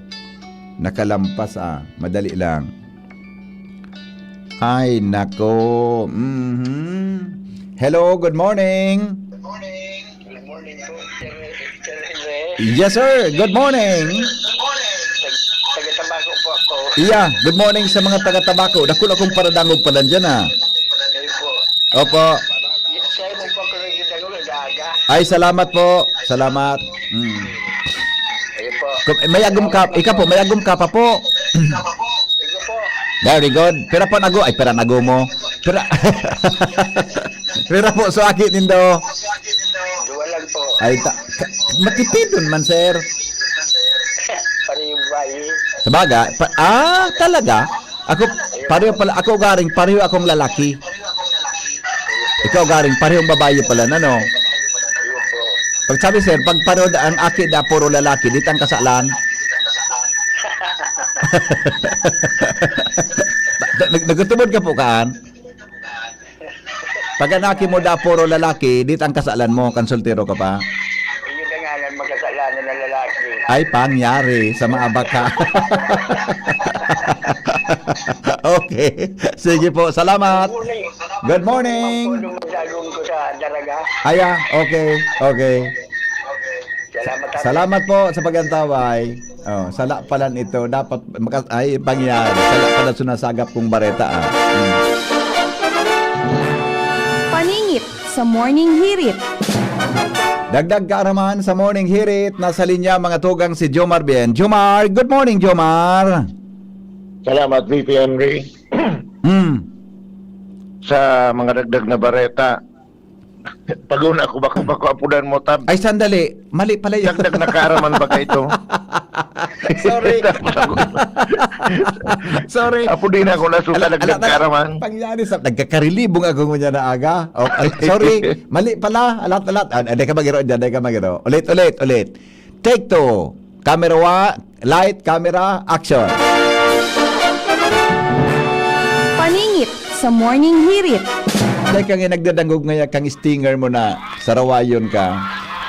nakalampas. Madali lang. Ay, nako. Hello, good morning. Good morning po, Sir Henry. Yes, sir. Good morning. Taga-tabako po ako. Iya, good morning sa mga taga-tabako. Dakol akong paradangog pala dyan, Kayo po. Opo. Sa'yo mo po ako nagdadagol, nag-aaga. Ay, salamat po. Salamat. Kayo po. Mayagom ka. Ika po, mayagom ka pa po. Kayo po. Very good. Pera po nago. Ay, pera nago mo. Pera. Pera po, so akit nindo. Duwa lang po. Ay, matipidon man, sir. Para yung bayi. Sabaga, talaga? Pareho pala, ako garing, pareho akong lalaki. Ikaw garing, parehong babae pala na, no? Pag sabi, sir, pag pareho ang aki da puro lalaki, dito ang kasalan. Nagtubod ka po, kaan? Pag ang aki mo da puro lalaki, dito ang kasalan mo, konsultero ka pa. Yung nangalan magkasalanan ng lalaki. Ay, pangyari sa mga baka. Okay. Sige po, salamat. Good morning. Maglalong ko sa Daraga. Aya, okay. Salamat. Salamat po sa pagantaway. Sala pala ito. Dapat, ay, pangyari. Sala pala sunasagap kong bareta. Paningit sa Morning Hirit. Dagdag kaaraman sa Morning Hirit. Nasa linya mga tugang si Jomar Bien. Jomar, good morning, Jomar. Salamat, VP Henry. Sa mga dagdag na bareta. Paguna ko bako apudan mo tab. Ay, sandali. Mali pala yun. Dagdag na kaaraman ba ka ito? Sorry. Sorry. Apudin ako nasuka dagdag kaaraman. Pangyari sa nagkakarilibong ako ngunya na aga. Sorry. Mali pala. Alat. Hindi ka magiro dyan. Ulit. Take 2. Camera 1. Light, camera, action. Paningit sa Morning Hirit. Dahil kang nagdadangog ngayon kang stinger mo na sarawayon ka.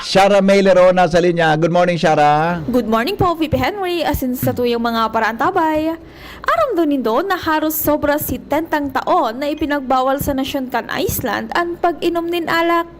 Shara Maylero nasa linya. Good morning, Shara. Good morning po, VP Henry. Asin sa tuyong mga paraantabay. Aram do nindo na haros sobra 70 taon na ipinagbawal sa nasyon kan Iceland ang pag-inom nin alak.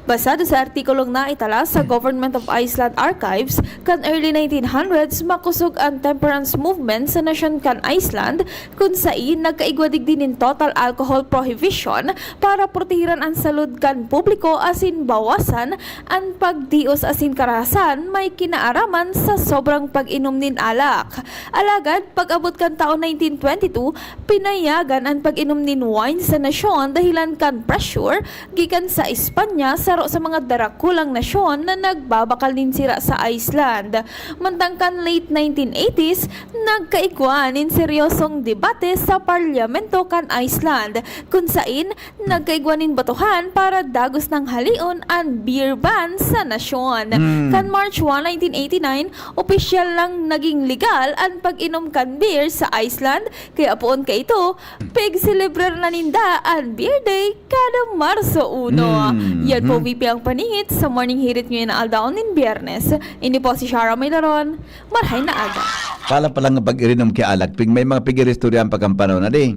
Basado sa artikulong na itala sa Government of Iceland Archives, kan early 1900s makusog ang temperance movement sa nasyon kan Iceland kung saan nagkaigwadig din in total alcohol prohibition para protehiran ang salud kan publiko asin bawasan ang pagdios asin karahasan may kinaaraman sa sobrang pag-inom nin alak. Alagad, pag-abot kan taon 1922, pinayagan ang pag-inom nin wine sa nasyon dahilan kan pressure gikan sa Espanya sa mga darakulang nasyon na nagbabakal din sira sa Iceland. Mantangkan late 1980s, nagkaigwan in seryosong debate sa parlamento kan Iceland kung saan nagkaigwanin batuhan para dagos ng halion ang beer ban sa nasyon. Kan March 1, 1989, opisyal lang naging legal ang pag-inom kan beer sa Iceland kaya poon ka ito, pig-celebrar na ninda ang Beer Day kada Marso 1. Yan po VP ang paningit sa Morning Hirit ngayon na aldaon nin Biyernes. Ini po si Shara Maylaron. Marhay na aga. Kala pala nga pag-irinom kay alak, may mga pigiristorya ang pagkampanaw na di.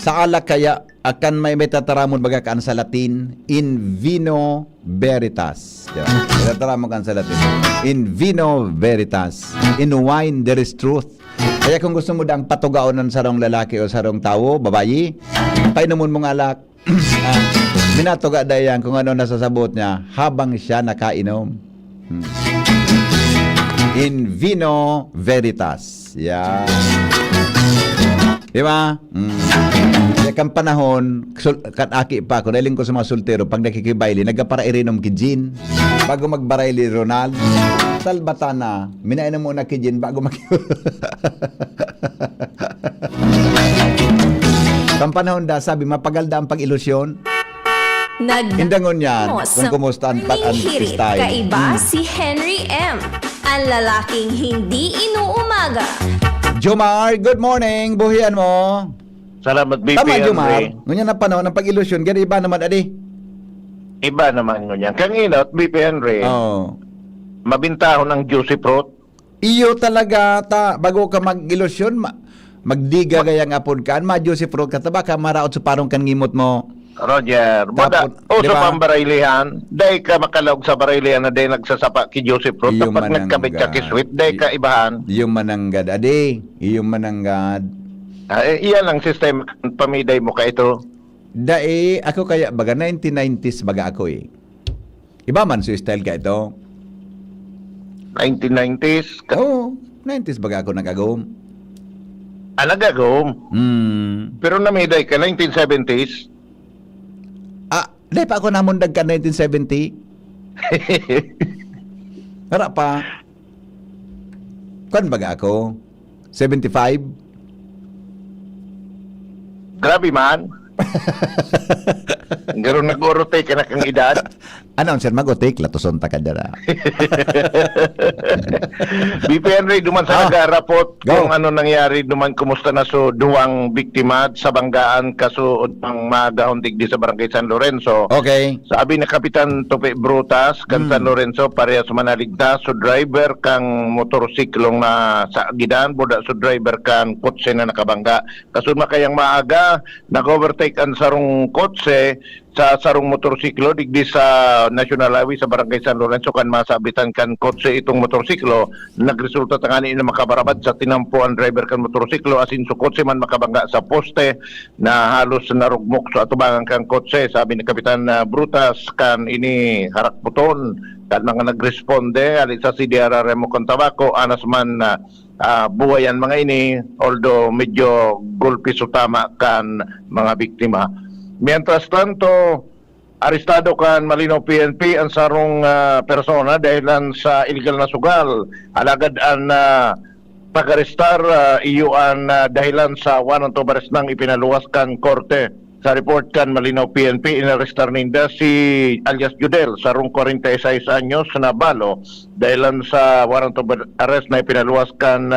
Sa alak kaya akan may metataramon baga kaan sa Latin, in vino veritas. Diba? Metataramon kan sa Latin. In vino veritas. In wine there is truth. Kaya kung gusto mo dang patugaonan sa rong lalaki o sa rong tao, babayi, painumun mong alak. Minatuga dayan kung ano nasasabot niya habang siya nakainom. In vino veritas. Yeah. Diba? Kaya kang panahon, kan aki pa ako, dahil ko sa mga soltero, pag nakikibaili, nagkapara irinom ki gin. Bago magbarayli Ronald, talbata na, minain na muna ki gin bago Kang panahon da, sabi, mapagalda ang pag-ilusyon. Indangon yan, kung kumusta ang Hirit style. kaiba si Henry M. Ang lalaking hindi inuumaga. Jomar, good morning. Buhian mo. Salamat, BP Tama, Jomar. Henry. Ngunyan na panahon ng pag-ilusyon. Gani iba naman, adi. Iba naman nyo yan. Kang inot, BP Henry, Oh. mabintahon ng juicy fruit. Iyo talaga, bago ka mag-ilusyon, magdiga gayang apod ka, madyo si Pro ka, taba ka maraot sa parong kan ngimot mo. Roger, boda, Tapon, uso di ba? pang baraylihan, day ka makalog sa baraylihan na day nagsasapa ki Joseph Fruit, Iyo dapat nagkabit ka ki sweet, day ka ibahan. Iyong mananggad, adi. Iyong mananggad. Iyan ang system, pamiday mo ka ito. Dai, ako kaya, baga 1990s baga ako eh. Iba man sa style ka ito. 1990s, Oo, 90s baga ako nagagawom. nagagawom. Pero namiday ka, 1970s. Dahil pa ako namundag ka 1970. Harap pa. Kuan baga ako? 75? Grabe man. Garo nag-orote ka na kang edad. Ano, sir, mag-utik, latuson ta ka dara. BP Henry, duman sa nagarapot Go. kung ano nangyari, duman kumusta na so duwang biktima sa banggaan kasuod pang magahon digdi sa barangay San Lorenzo. Okay. Sabi ni Kapitan Tope Brutas kan San Lorenzo, parehas manaligtas so driver kang motorsiklong na sa gidan, boda so driver kang kotse na nakabangga. Kasud makayang maaga, nag-overtake ang sarong kotse sa sarong motorsiklo digdi sa National Highway sa barangay San Lorenzo kan masabitan kan kotse itong motorsiklo, nagresulta tangani na makabarabad sa tinampo ang driver kan motorsiklo asin so kotse man makabangga sa poste na halos narugmok sa atubangan kan kotse. Sabi ni Kapitan Brutas kan ini harakputon kan mga nagresponde ali sa CDR Remo Contabaco anas man buwayan mga ini, although medyo gulpi sutama kan mga biktima. Mientras tanto, arestado kan Malinaw PNP ang sarong persona dahilan sa illegal na sugal. Alagad ang pag-arestar iyuan dahilan sa warrant of arrest nang ipinaluwas kan korte. Sa report kan Malinaw PNP, inarestar ninda si alias Judel, sarong 46 anyos na balo dahilan sa warrant of arrest na ipinaluwas kan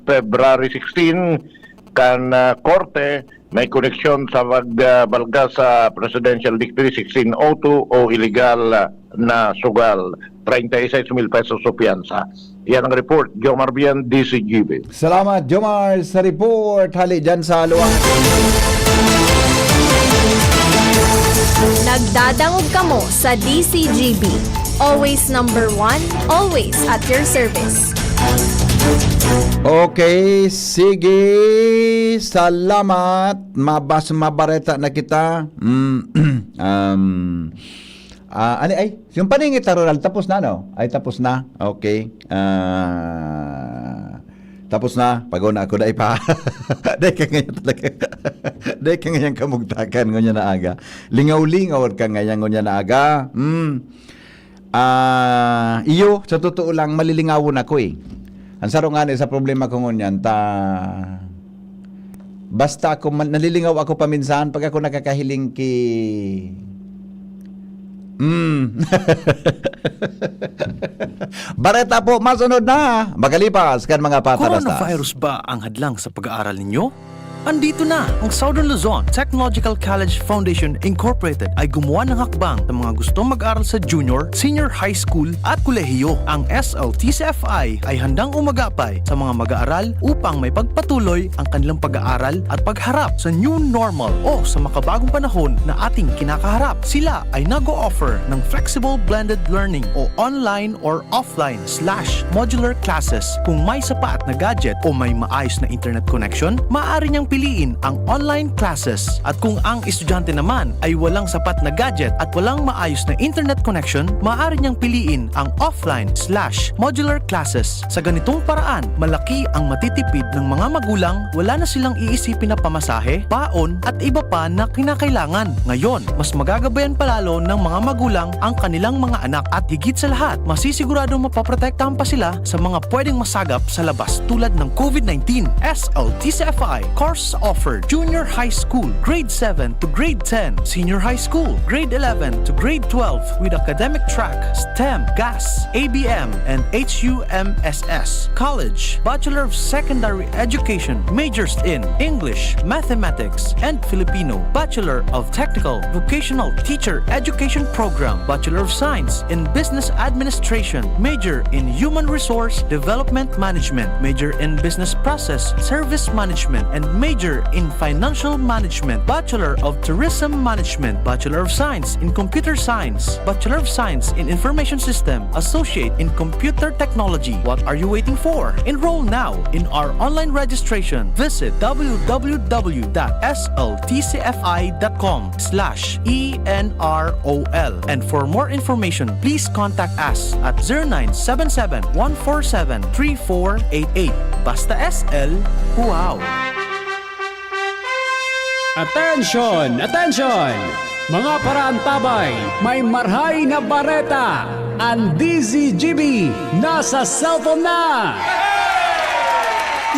February 16 kan korte. May koneksyon sa pagbalga sa Presidential Decree 1602 o illegal na sugal. 36,000 pesos o piyansa. Yan ang report. Jomar Bian, DCGB. Salamat, Jomar, sa report. Hali dyan sa luwang. Nagdadangog kamo sa DCGB. Always number 1, always at your service. Okay, sige. Salamat. Mabareta na kita. Yung paningit na Ronald, tapos na, no? Ay, tapos na. Okay. Tapos na. Pagaw na ako. Dahil pa. Dahil ka ngayon talaga. Dahil ka ngayon kamugtakan. Ngunya na aga. Lingaw-lingaw ka ngayon. Ngunya na aga. Iyo, sa totoo lang, malilingawon ako eh. Ang sarong nga sa problema ko ngunyan, basta ako, nalilingaw ako paminsan pag ako nakakahiling ki... Bareta po, masunod na. Magalipas kan mga patarastas. Coronavirus ba ang hadlang sa pag-aaral ninyo? Andito na ang Southern Luzon Technological College Foundation Incorporated ay gumawa ng hakbang sa mga gustong mag-aral sa junior, senior high school at kolehiyo. Ang SLTCFI ay handang umagapay sa mga mag-aaral upang may pagpatuloy ang kanilang pag-aaral at pagharap sa new normal o sa makabagong panahon na ating kinakaharap. Sila ay nag-o-offer ng flexible blended learning o online or offline/modular classes. Kung may sapat na gadget o may maayos na internet connection, maaari niyang piliin ang online classes. At kung ang estudyante naman ay walang sapat na gadget at walang maayos na internet connection, maaari niyang piliin ang offline/modular classes. Sa ganitong paraan, malaki ang matitipid ng mga magulang, wala na silang iisipin na pamasahe, baon at iba pa na kinakailangan. Ngayon, mas magagabayan palalo ng mga magulang ang kanilang mga anak at higit sa lahat, masisiguradong mapaprotektahan pa sila sa mga pwedeng masagap sa labas tulad ng COVID-19. SLTCFI course offered Junior High School, Grade 7 to Grade 10, Senior High School, Grade 11 to Grade 12 with academic track, STEM, GAS, ABM, and HUMSS. College, Bachelor of Secondary Education, majors in English, Mathematics, and Filipino. Bachelor of Technical Vocational Teacher Education Program, Bachelor of Science in Business Administration, major in Human Resource Development Management, major in Business Process Service Management, and major in Financial Management, Bachelor of Tourism Management, Bachelor of Science in Computer Science, Bachelor of Science in Information System, Associate in Computer Technology. What are you waiting for? Enroll now in our online registration. Visit www.sltcfi.com/ENROL. And for more information, please contact us at 0977-147-3488. Basta SL, wow! Attention! Attention! Mga parantabay, may marhay na bareta! Ang DZGB nasa cellphone na!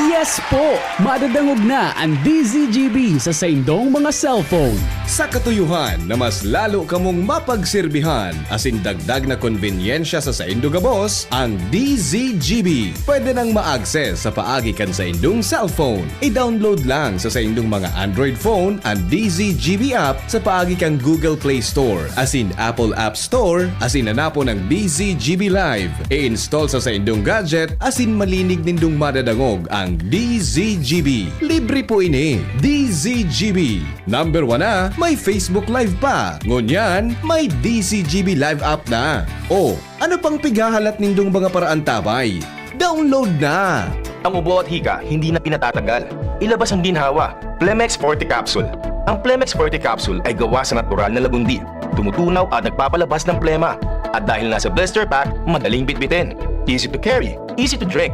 Yes po! Madadangog na ang DZGB sa saindong mga cellphone. Sa katuyuhan na mas lalo kamong mapagserbihan asin dagdag na konbenyensya sa saindo gabos, ang DZGB pwede nang ma-access sa paagi kan sa indong cellphone. I-download lang sa saindong mga Android phone ang DZGB app sa paagi kang Google Play Store asin Apple App Store asin hanapo ng DZGB Live. I-install sa saindong gadget asin malinig nindong madadangog ang DZGB. Libre po ini. DZGB. Number 1 na, may Facebook Live pa. Ngunyan, may DZGB Live app na. O, ano pang pighahalat nindong mga paraan tabay? Download na! Ang ubo at hika hindi na pinatatagal. Ilabas ang ginhawa, Plemex Forte Capsule. Ang Plemex Forte Capsule ay gawa sa natural na lagundi. Tumutunaw at nagpapalabas ng plema. At dahil nasa blister pack, madaling bitbitin. Easy to carry, easy to drink.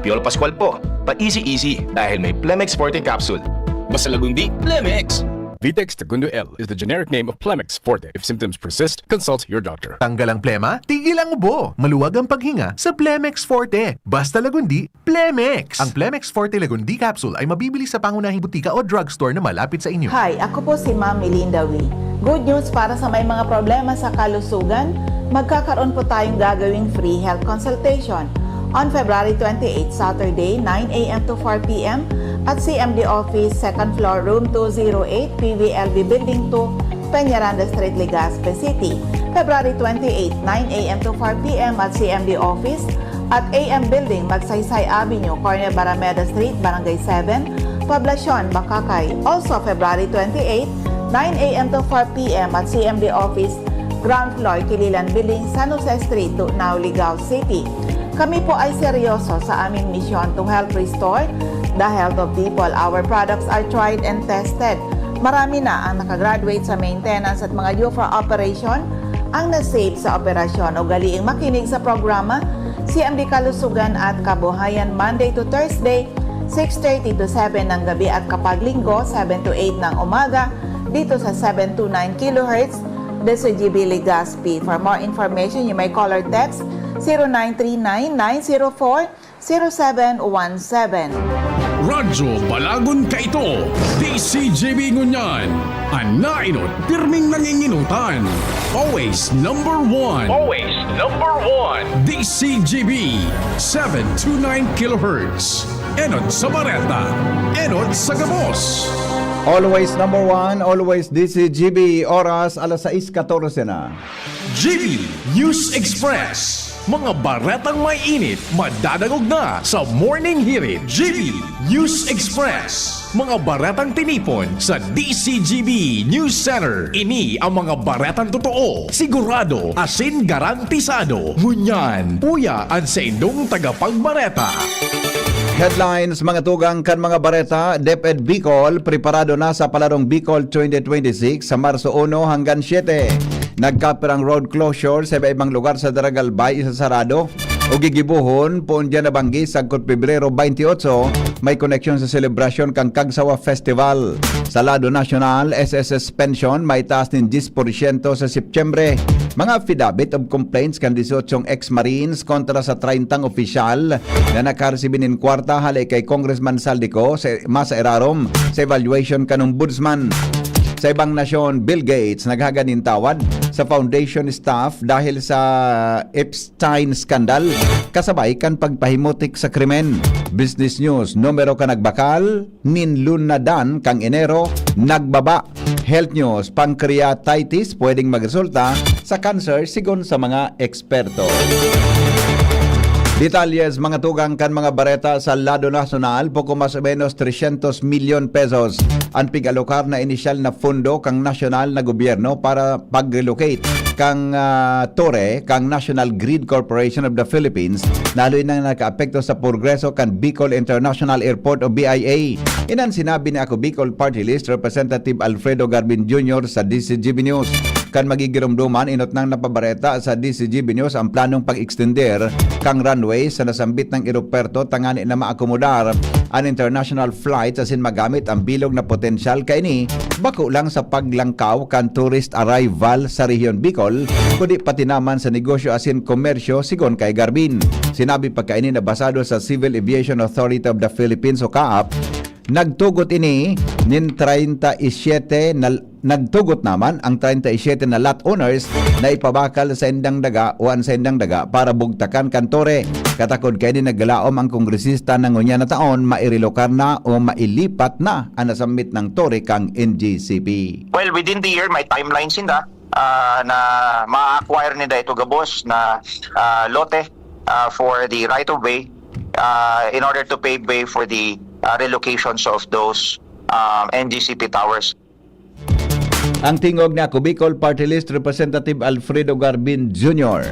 Piol Pascual po, pa easy dahil may Plemex Forte Capsule. Basta lagundi, Plemex! Vitex Segundo L is the generic name of Plemex Forte. If symptoms persist, consult your doctor. Tanggal ang plema, tigil ang ubo. Maluwag ang paghinga sa Plemex Forte. Basta lagundi, Plemex! Ang Plemex Forte Lagundi Capsule ay mabibili sa pangunahing butika o drugstore na malapit sa inyo. Hi, ako po si Ma'am Melinda Wee. Good news para sa may mga problema sa kalusugan, magkakaroon po tayong gagawing free health consultation on February 28, Saturday, 9 a.m. to 4 p.m. at CMD Office, 2nd floor, room 208, PVLB Building 2, Peñaranda Street, Legazpi City. February 28, 9 a.m. to 4 p.m. at CMD Office at AM Building, Magsaysay Avenue, corner Barameda Street, Barangay 7, Poblacion, Bakakay. Also, February 28, 9 a.m. to 4 p.m. at CMD Office, ground floor, Kililan Building, San Jose Street, Tugnao, Ligao City. Kami po ay seryoso sa aming mission to help restore the health of people. Our products are tried and tested. Marami na ang nakagraduate sa maintenance at mga due for operation ang nasave sa operasyon. Ugaliing makinig sa programa CMD Kalusugan at Kabuhayan Monday to Thursday, 6:30 to 7 ng gabi at kapag linggo, 7 to 8 ng umaga dito sa 729 kHz, DZGB Legazpi. For more information, you may call or text 0939-904-0717. Radyo Balagon ka ito, DCGB Ngunyan. Ang nainot, pirming nanginginutan. Always number 1. Always number 1. DCGB, 729 kHz. Enot sa Bareta, Enot sa Gabos. Always number 1, always DCGB, oras alas 6:14 na. GB News Express. Mga baretang may init, madadagog na sa Morning Hirit. GB News Express. Mga baretang tinipon sa DCGB News Center. Ini ang mga baretang totoo, sigurado, asin garantisado. Ngunyan, puya ang sa indong tagapagbareta. Headlines, mga tugang kan mga bareta, DepEd Bicol, preparado na sa palarong Bicol 2026 sa Marso 1 hanggang 7. Nagkapirang road closure sa iba-ibang lugar sa Daragalbay, isa sarado. O gigibuhon, poon dyan na banggi sa Pebrero 28, may koneksyon sa selebrasyon kang Kagsawa Festival. Sa lado nasyonal, SSS pension may taas ng 10% sa Septyembre. Mga affidavit of complaints kan 18 ex-marines kontra sa 30 opisyal na nakaresibin ng kwarta halay kay Congressman Saldico sa Masa Erarom sa evaluation kanong Budsman. Sa ibang nasyon, Bill Gates naghaganin tawad sa foundation staff dahil sa Epstein scandal kasabay kan pagpahimutik sa krimen. Business News, numero ka nagbakal, ninlunadan kang Enero, nagbaba. Health News, pancreatitis pwedeng magresulta sa cancer sigon sa mga eksperto. Detalles, mga tugang kan mga bareta sa lado nasyonal, poco mas o menos 300 milyon pesos ang pigalokar na inisyal na fundo kang nasyonal na gobyerno para pag-relocate kang Torre, kang National Grid Corporation of the Philippines, naloy nang nakaapekto sa progreso kan Bicol International Airport o BIA. Inan sinabi ni ako Bicol Party List Representative Alfredo Garbin Jr. sa DCGB News. Kan magigirumduman, inot nang napabareta sa DCGB News ang planong pag-extender kang runway sa nasambit ng aeroperto tangani na maakomodar ang international flights asin magamit ang bilog na potensyal kaini bako lang sa paglangkaw kan tourist arrival sa rehiyon Bicol kundi pati naman sa negosyo asin komersyo sigon kay Garbin. Sinabi pa kaini na basado sa Civil Aviation Authority of the Philippines o CAAP, nagtugot ini nin 37 na nagtugot naman ang 37 na lot owners na ipabakal sa indang daga o sa indang daga para bugtakan kantore. Katakod kay ni naggalaom ang kongresista ng unya na taon mairelokar na o mailipat na ang nasambit ng tore kang NGCP. Well, within the year may timelines inda na ma-acquire nila ito gabos na lote for the right of way in order to pave way for the relocations of those NGCP towers. Ang tingog na ako Bicol Party List Representative Alfredo Garbin Jr.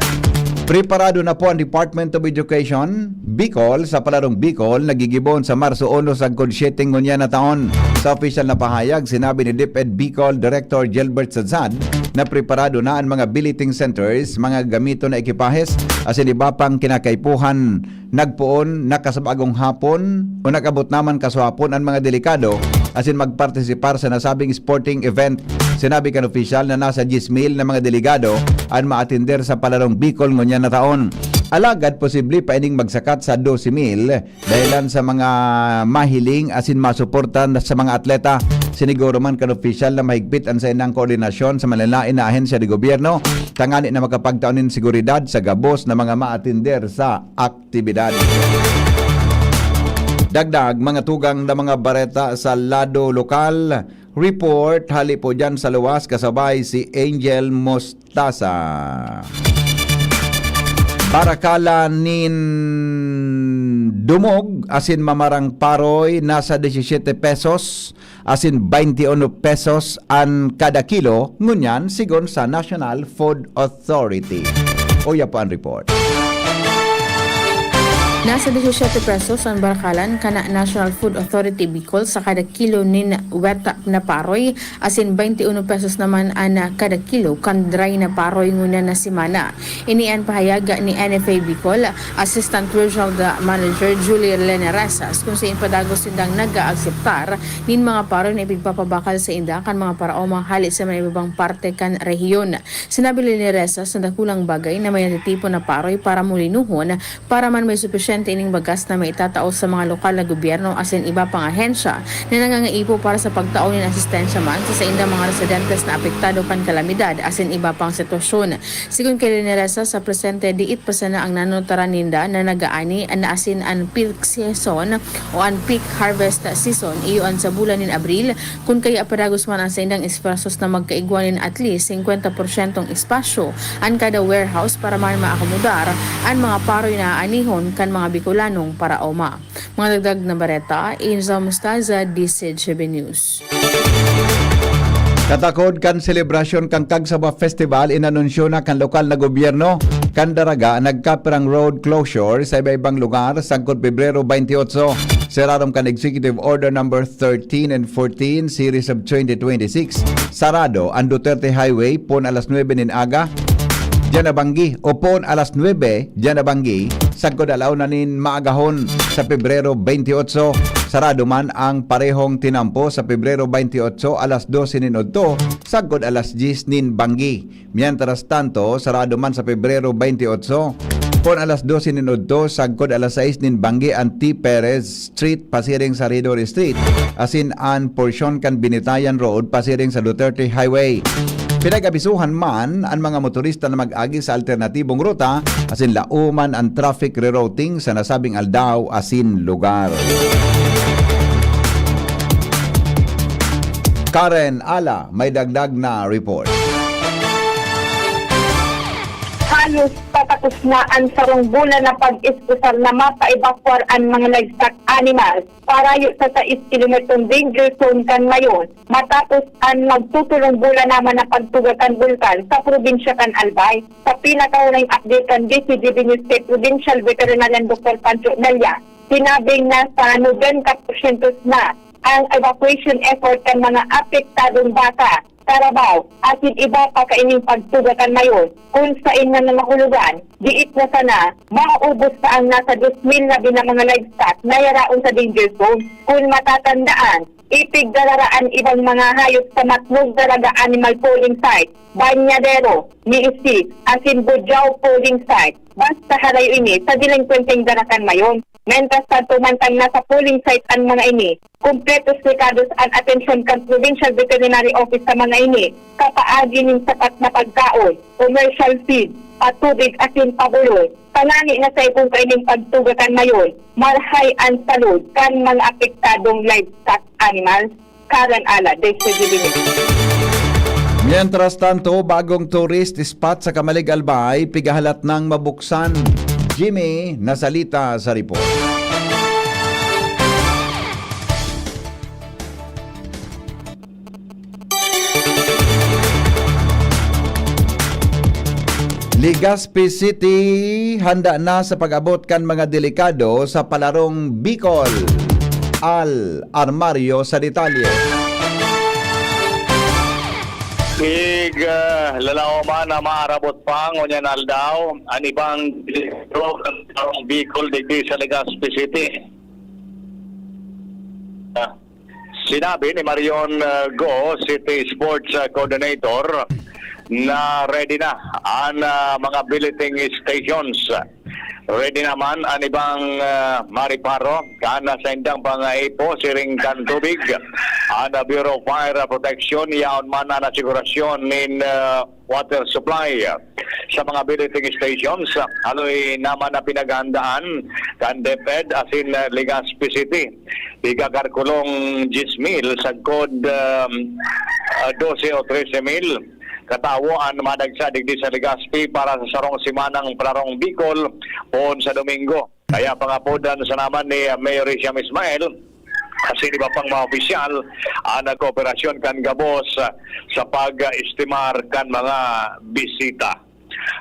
Preparado na po ang Department of Education Bicol sa palarong Bicol nagigibon sa Marso 1 sa Godsetting ngunya na taon. Sa official na pahayag, sinabi ni DepEd Bicol Director Gilbert Sazad na preparado na ang mga billeting centers, mga gamito na ekipahes, asin iba pang kinakaipuhan. Nagpuon nakasabagong hapon o nagabot naman kaswapon ang mga delikado asin magpartisipar sa nasabing sporting event. Sinabi kan opisyal na nasa 10,000 na mga delegado ang maatinder sa palarong Bicol ngunya na taon. Alagad posible pa ining magsakat sa 12,000 dahilan sa mga mahiling asin masuportan sa mga atleta. Siniguro man kan opisyal na mahigpit ang sa inang koordinasyon sa malalain na ahensya de gobyerno tangani na makapagtaunin seguridad sa gabos na mga maatinder sa aktibidad. Dagdag, mga tugang na mga bareta sa lado lokal. Report, hali po dyan sa luwas kasabay si Angel Mostaza. Barakala nin dumog asin mamarang paroy nasa 17 pesos asin 21 pesos an kada kilo ngunyan sigon sa National Food Authority. Uya po ang report. Nasa 17 pesos ang barakalan kana National Food Authority Bicol sa kada kilo nin wet na paroy asin 21 pesos naman ang kada kilo kan dry na paroy nguna na simana. Inian pahayaga ni NFA Bicol Assistant Regional Manager Julie Elena Resas kung sa padagos sindang nag-aakseptar nin mga paroy na ipigpapabakal sa inda kan mga parao mahali sa mga ibang parte kan rehiyon. Sinabi ni Resas na dakulang bagay na may natitipon na paroy para mulinuhon para man may sufficient ining bagas na maitatao sa mga lokal na gobyerno asin iba pang ahensya na nangangaipo para sa pagtao ng asistensya man sa indang mga residentes na apektado kan kalamidad asin iba pang sitwasyon. Sigun kay Lineresa sa presente diit pa sana ang nanutaran ninda na nagaani na asin an peak season o an peak harvest season iyon sa bulan nin Abril kung kaya aparagos man ang sa indang espasos na magkaigwanin at least 50% espasyo an kada warehouse para man maakomodar ang mga paroy na anihon kan mga Bicolanong para oma. Mga dagdag na bareta, Inza Mustaza, DCGB News. Katakod kan selebrasyon kang Kagsaba Festival inanunsyo na kan lokal na gobyerno kan Daraga nagkapirang road closure sa iba-ibang lugar sangkot Pebrero 28. Serarom kan Executive Order number 13 and 14 series of 2026. Sarado ang Duterte Highway pon alas 9 nin aga. Diyan na banggi, upon alas 9, diyan na banggi, sagkod alaw na nin maagahon sa Pebrero 28. Sarado man ang parehong tinampo sa Pebrero 28, alas 12 nin odto, sagkod alas 10 nin banggi. Mientras tanto, sarado man sa Pebrero 28, pon alas 12 nin odto, sagkod alas 6 nin banggi ang T. Perez Street, pasiring sa Ridor Street, asin an porsyon kan Binitayan Road, pasiring sa Duterte Highway. Pinag-abisuhan man ang mga motorista na mag-agi sa alternatibong ruta asin lauman ang traffic rerouting sa nasabing aldaw asin lugar. Karen Ala, may dagdag na report. Halos patapos na ang sarong bulan na pag-iskusal na mapa-evacuar ang mga livestock animals para sa 6 kilometrong danger zone kan ngayon matapos ang magtutulong bulan naman na pagtugatan bulkan sa probinsya kan Albay. Sa pinakaunang update kan DCGB News State Provincial Veterinarian Dr. Pancho Nalia, sinabing na sa 90% na ang evacuation effort kan mga apektadong baka, Carabao, asin iba pa kaining pagtugatan mayon kung sa inang na mahulugan, diit na sana maubos pa ang nasa 2,000 na mga livestock na yaraon sa danger zone. Kung matatandaan, ipigdalaraan ibang mga hayop sa Matnog Daraga Animal Polling Site, Banyadero, Niisi, asin Bujaw Polling Site, basta harayo ini sa delinquenteng darakan mayon. Mentas sa tumantang nasa polling site ang mga ini, kumpletos rekados ang atensyon kan Provincial Veterinary Office sa mga ini, kapaagi ng sapat na pagkaon, commercial feed, patubig asin pabuloy. Palani na sa ikong kaining pagtugatan mayon, marhay ang salud kan mga apektadong livestock animals. Karen Ala, DCGB. Mientras tanto, bagong tourist spot sa Kamalig Albay, pigahalat ng mabuksan. Jimmy, nasalita sa report. Legazpi City handa na sa pag-abot kan mga delikado sa palarong Bicol. Al Armario sa detalye. Lalaw man na maarabot pa ngunyan aldaw ang ibang ang Bicol digdi sa Legazpi City. Sinabi ni Marion Go, City Sports Coordinator, na ready na ang mga billeting stations. Ready naman ang ibang mariparo kana sa indang pangaipo siring kan tubig. Ang Bureau of Fire Protection yaon man na sigurasyon in water supply sa mga billeting stations. Haloy naman na pinaghandaan kan DepEd asin Legazpi City. Igakarkulong 10,000 sa code 12 o 13,000. Katawaan madagsa digdi sa Legazpi para sa sarong simanang Palarong Bicol pon sa Domingo. Kaya pangapodan sa naman ni Mayor Isiam Ismail kasi iba pang mga opisyal ang nagkooperasyon kan gabos sa pag-estimar kan mga bisita.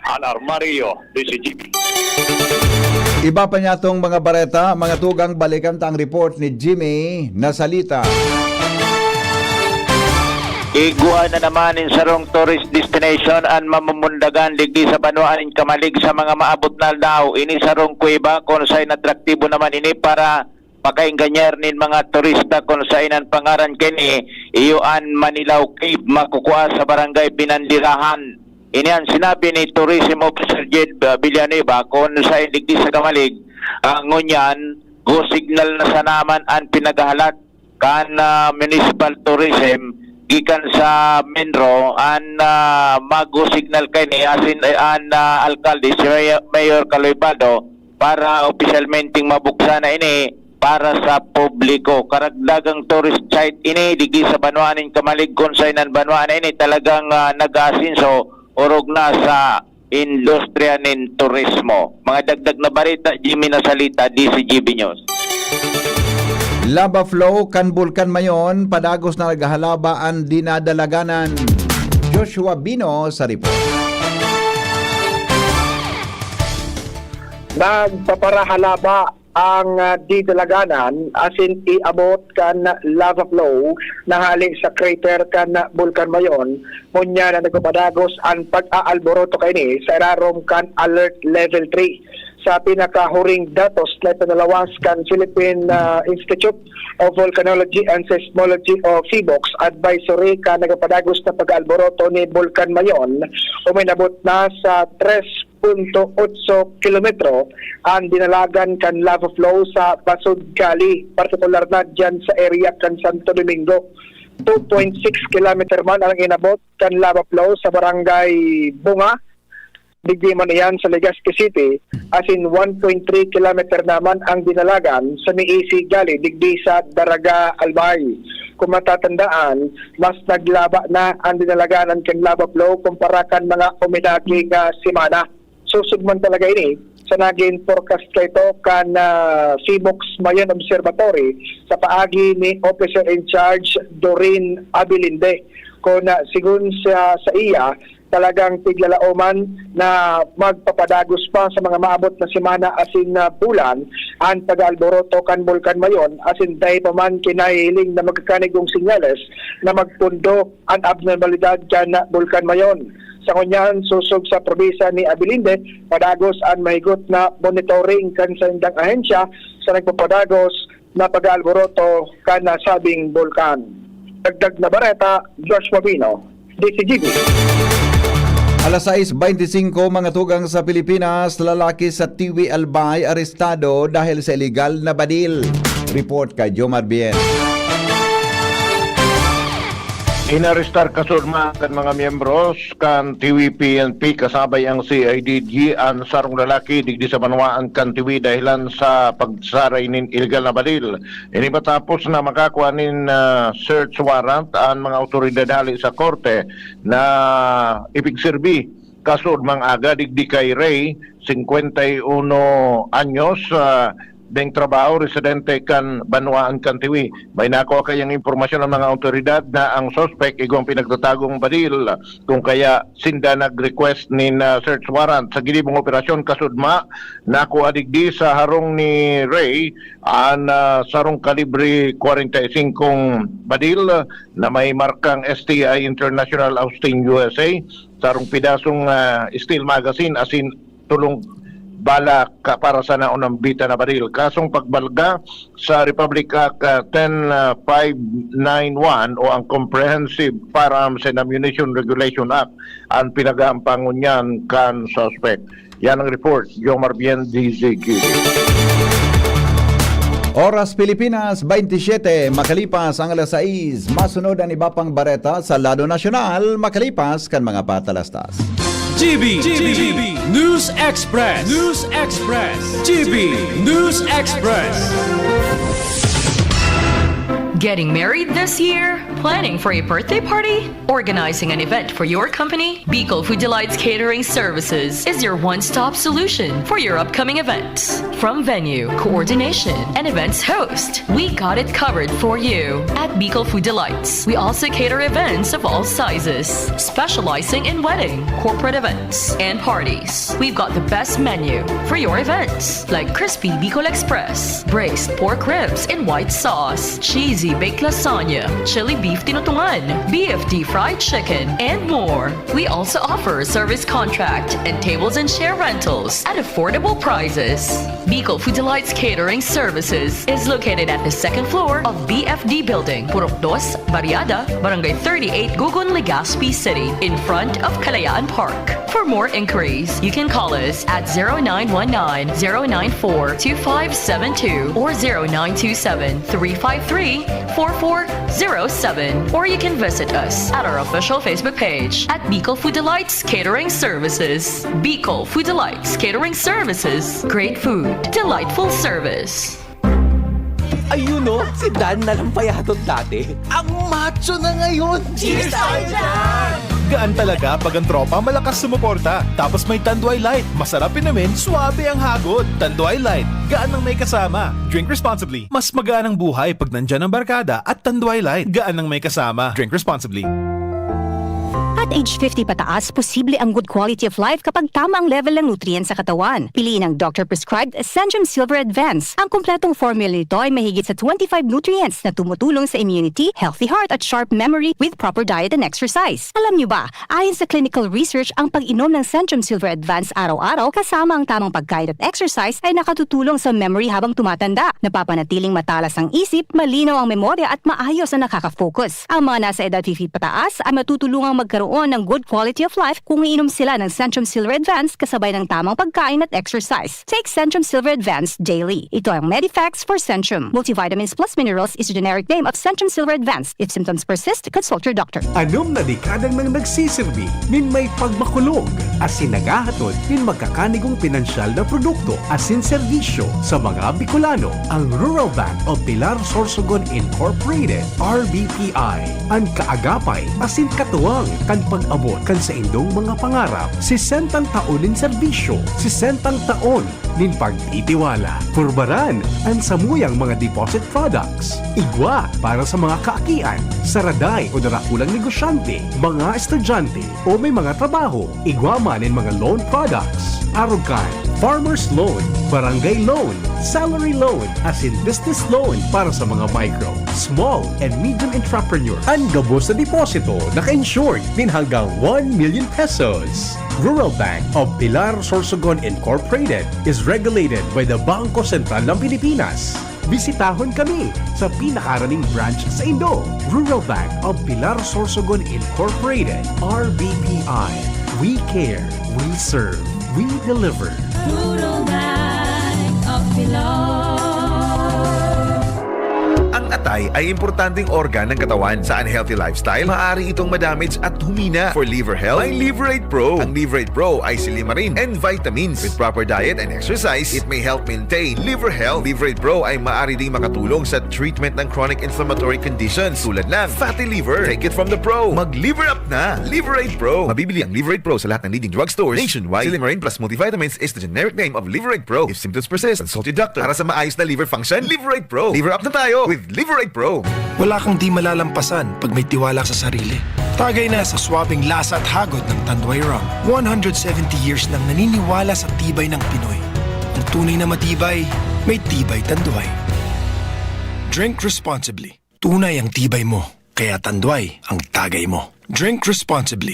Al Armario, DCGB. Iba pa niya itong mga bareta, mga tugang balikan tang report ni Jimmy Nasalita. Igwa na naman in sarong tourist destination ang mamumundagan digdi sa Banuan in Kamalig sa mga maabot na daw. Ini sarong kuweba kung saan atraktibo naman ini para makainganyer nin mga turista kung saan ang pangaran kini Iyuan Manilaw Cave makukuha sa barangay Pinandirahan. Iniyan sinabi ni Tourism Officer Jed Villanueva kung sa indigdi sa Kamalig, ang ngunyan, go signal na sa naman ang pinagahalat kan municipal tourism gikan sa Menro an mag-go signal kay ni asin an alkalde si Mayor Caloybado para opisyalmente mabuksan na ini para sa publiko. Karagdagang tourist site ini digi sa Banwaanin Kamalig konsainan Banwaan ini talagang nag-asinso orog na sa industriya ng turismo. Mga dagdag na balita, Jimmy Nasalita, DCGB News. Lava flow kan Bulkan Mayon, padagos na naghahalabaan dinadalaganan. Joshua Bino sa report. Nagpaparahalaba ang didalaganan asin iabot kan lava flow na hali sa crater kan Bulkan Mayon munya na nagpapadagos ang pag-aalboroto kini sa irarom kan alert level 3 sa pinakahuring datos na pinalawas kan Philippine Institute of Volcanology and Seismology o PHIVOLCS advisory ka nagpapadagos na pag-aalboroto ni Bulkan Mayon uminabot na sa 3.8 kilometro ang dinalagan kan lava flow sa Basud Gali, partikular na dyan sa area kan Santo Domingo. 2.6 kilometer man ang inabot kan lava flow sa barangay Bunga, digdi man iyan sa Legazpi City, as in 1.3 kilometer naman ang dinalagan sa Miisi Gali, digdi sa Daraga Albay. Kung matatandaan, mas naglaba na ang dinalaganan kan lava flow kumpara kan mga umidagi nga simana. Susugman talaga ini sa naging forecast kay ito kan PHIVOLCS Mayon Observatory sa paagi ni Officer in Charge Doreen Abilinde. Kung sigun sa iya, talagang tiglalaoman na magpapadagos pa sa mga maabot na semana asin na bulan ang pag-alboroto kan Bulkan Mayon asin dahil pa man kinahiling na magkakanigong sinyales na magpundo ang abnormalidad kan Bulkan Mayon. Sa kunyan, susog sa probisa ni Abilinde, padagos ang mahigot na monitoring kan sa indang ahensya sa nagpapadagos na pag-alboroto kan nasabing bulkan. Dagdag na bareta, Joshua Bino, DCGB. Alas 6:25 mga tugang sa Pilipinas, lalaki sa Tiwi Albay arestado dahil sa illegal na badil. Report kay Jomar Bien. Inarestar kasurma kan mga miyembros kan TVPNP kasabay ang CIDG ang sarong lalaki digdi sa Banwaan kan TV dahilan sa pagsaray nin illegal na badil. Ini matapos na makakuha nin search warrant ang mga otoridad hali sa korte na ipigserbi kasurmang aga digdi kay Ray 51 anyos deng trabaho residente kan Banwaan kan Tiwi. May nakuha kayang impormasyon ng mga otoridad na ang suspect igong pinagtatagong badil kung kaya sinda nag-request ni search warrant sa gilibong operasyon kasudma nakuha digdi sa harong ni Ray ang sarong kalibre 45 badil na may markang STI International Austin USA, sarong pidasong steel magazine asin tulong bala para sa naunang bita na baril. Kasong pagbalga sa Republic Act 10591 o ang Comprehensive Firearms and Ammunition Regulation Act ang pinag-aampangon niyan kan suspect. Yan ang report. Jomar Bien, DZQ. Oras Pilipinas, 27, makalipas ang alas 6. Masunod ang iba pang bareta sa lado nasyonal, makalipas kan mga patalastas. GB News Express. GB News Express. Getting married this year? Planning for a birthday party? Organizing an event for your company? Bicol Food Delights Catering Services is your one-stop solution for your upcoming events. From venue, coordination, and events host, we got it covered for you. At Bicol Food Delights, we also cater events of all sizes, specializing in wedding, corporate events, and parties. We've got the best menu for your events, like crispy Bicol Express, braised pork ribs in white sauce, cheesy BFD baked lasagna, chili beef tinutungan, BFD fried chicken, and more. We also offer service contract and tables and chair rentals at affordable prices. Bicol Food Delights Catering Services is located at the second floor of BFD Building, Purok 2, Barriada, Barangay 38, Gugun, Legazpi City, in front of Kalayaan Park. For more inquiries, you can call us at 0919-094-2572 or 0927-353-4407, or you can visit us at our official Facebook page at Bicol Food Delights Catering Services. Bicol Food Delights Catering Services. Great food, delightful service. Ayun o, si Dan na lang payatot dati. Ang macho na ngayon! Cheers tayo dyan! Gaan talaga pag ang tropa malakas sumuporta. Tapos may Tanduay Light. Masarap namin, suabe ang hagod. Tanduay Light, gaan ng may kasama. Drink responsibly. Mas magaan ang buhay pag nandyan ang barkada at Tanduay Light. Gaan ng may kasama. Drink responsibly. At age 50 pataas, posible ang good quality of life kapag tama ang level ng nutrients sa katawan. Piliin ang doctor-prescribed Centrum Silver Advance. Ang kumpletong formula nito ay mahigit sa 25 nutrients na tumutulong sa immunity, healthy heart at sharp memory with proper diet and exercise. Alam niyo ba, ayon sa clinical research, ang pag-inom ng Centrum Silver Advance araw-araw kasama ang tamang pagkain at exercise ay nakatutulong sa memory habang tumatanda. Napapanatiling matalas ang isip, malinaw ang memorya at maayos na nakaka-focus. Ang mga nasa edad 50 pataas ay matutulungang magkaroon ng good quality of life kung iinom sila ng Centrum Silver Advance kasabay ng tamang pagkain at exercise. Take Centrum Silver Advance daily. Ito ang Medifax for Centrum. Multivitamins plus minerals is a generic name of Centrum Silver Advance. If symptoms persist, consult your doctor. Anom na dekadang nang nagsisilbi, min may pagmakulog, asin nagahatod, min magkakanigong pinansyal na produkto, asin serbisyo sa mga Bicolano. Ang Rural Bank of Pilar Sorsogon Incorporated, RBPI, ang kaagapay, asin katuwang, kan pag-abot kan sa indong mga pangarap, 60 taon nin serbisyo, 60 taon nin pagtitiwala. Purbaran ang samuyang mga deposit products. Igwa para sa mga kaakian, saraday o darakulang negosyante, mga estudyante o may mga trabaho. Igwa man in mga loan products. Arugan, farmer's loan, barangay loan, salary loan, as in business loan para sa mga micro, small, and medium entrepreneur. Ang gabos na deposito naka-insured din hanggang 1 million pesos. Rural Bank of Pilar Sorsogon Incorporated is regulated by the Bangko Sentral ng Pilipinas. Bisitahon kami sa pinakaraning branch sa Indo. Rural Bank of Pilar Sorsogon Incorporated, RBPI. We care, we serve, we deliver. Rural Bank of Pilar. Ang atay ay importanteng organ ng katawan. Sa unhealthy lifestyle, maaari itong madamage at humina. For liver health, may Liverate Pro. Ang Liverate Pro ay silimarin and vitamins. With proper diet and exercise, it may help maintain liver health. Liverate Pro ay maaari ding makatulong sa treatment ng chronic inflammatory conditions tulad ng fatty liver. Take it from the pro. Mag-liver up na! Liverate Pro. Mabibili ang Liverate Pro sa lahat ng leading drugstores nationwide. Silimarin plus multivitamins is the generic name of Liverate Pro. If symptoms persist, consult your doctor. Para sa maayos na liver function, Liverate Pro. Liver up na tayo with Liverate Pro. Wala kang di malalampasan pag may tiwala sa sarili. Tagay na sa swabing lasa at hagod ng Tanduay Rum. 170 years nang naniniwala sa tibay ng Pinoy. Ang tunay na matibay, may tibay Tanduay. Drink responsibly. Tunay ang tibay mo, kaya Tanduay ang tagay mo. Drink responsibly.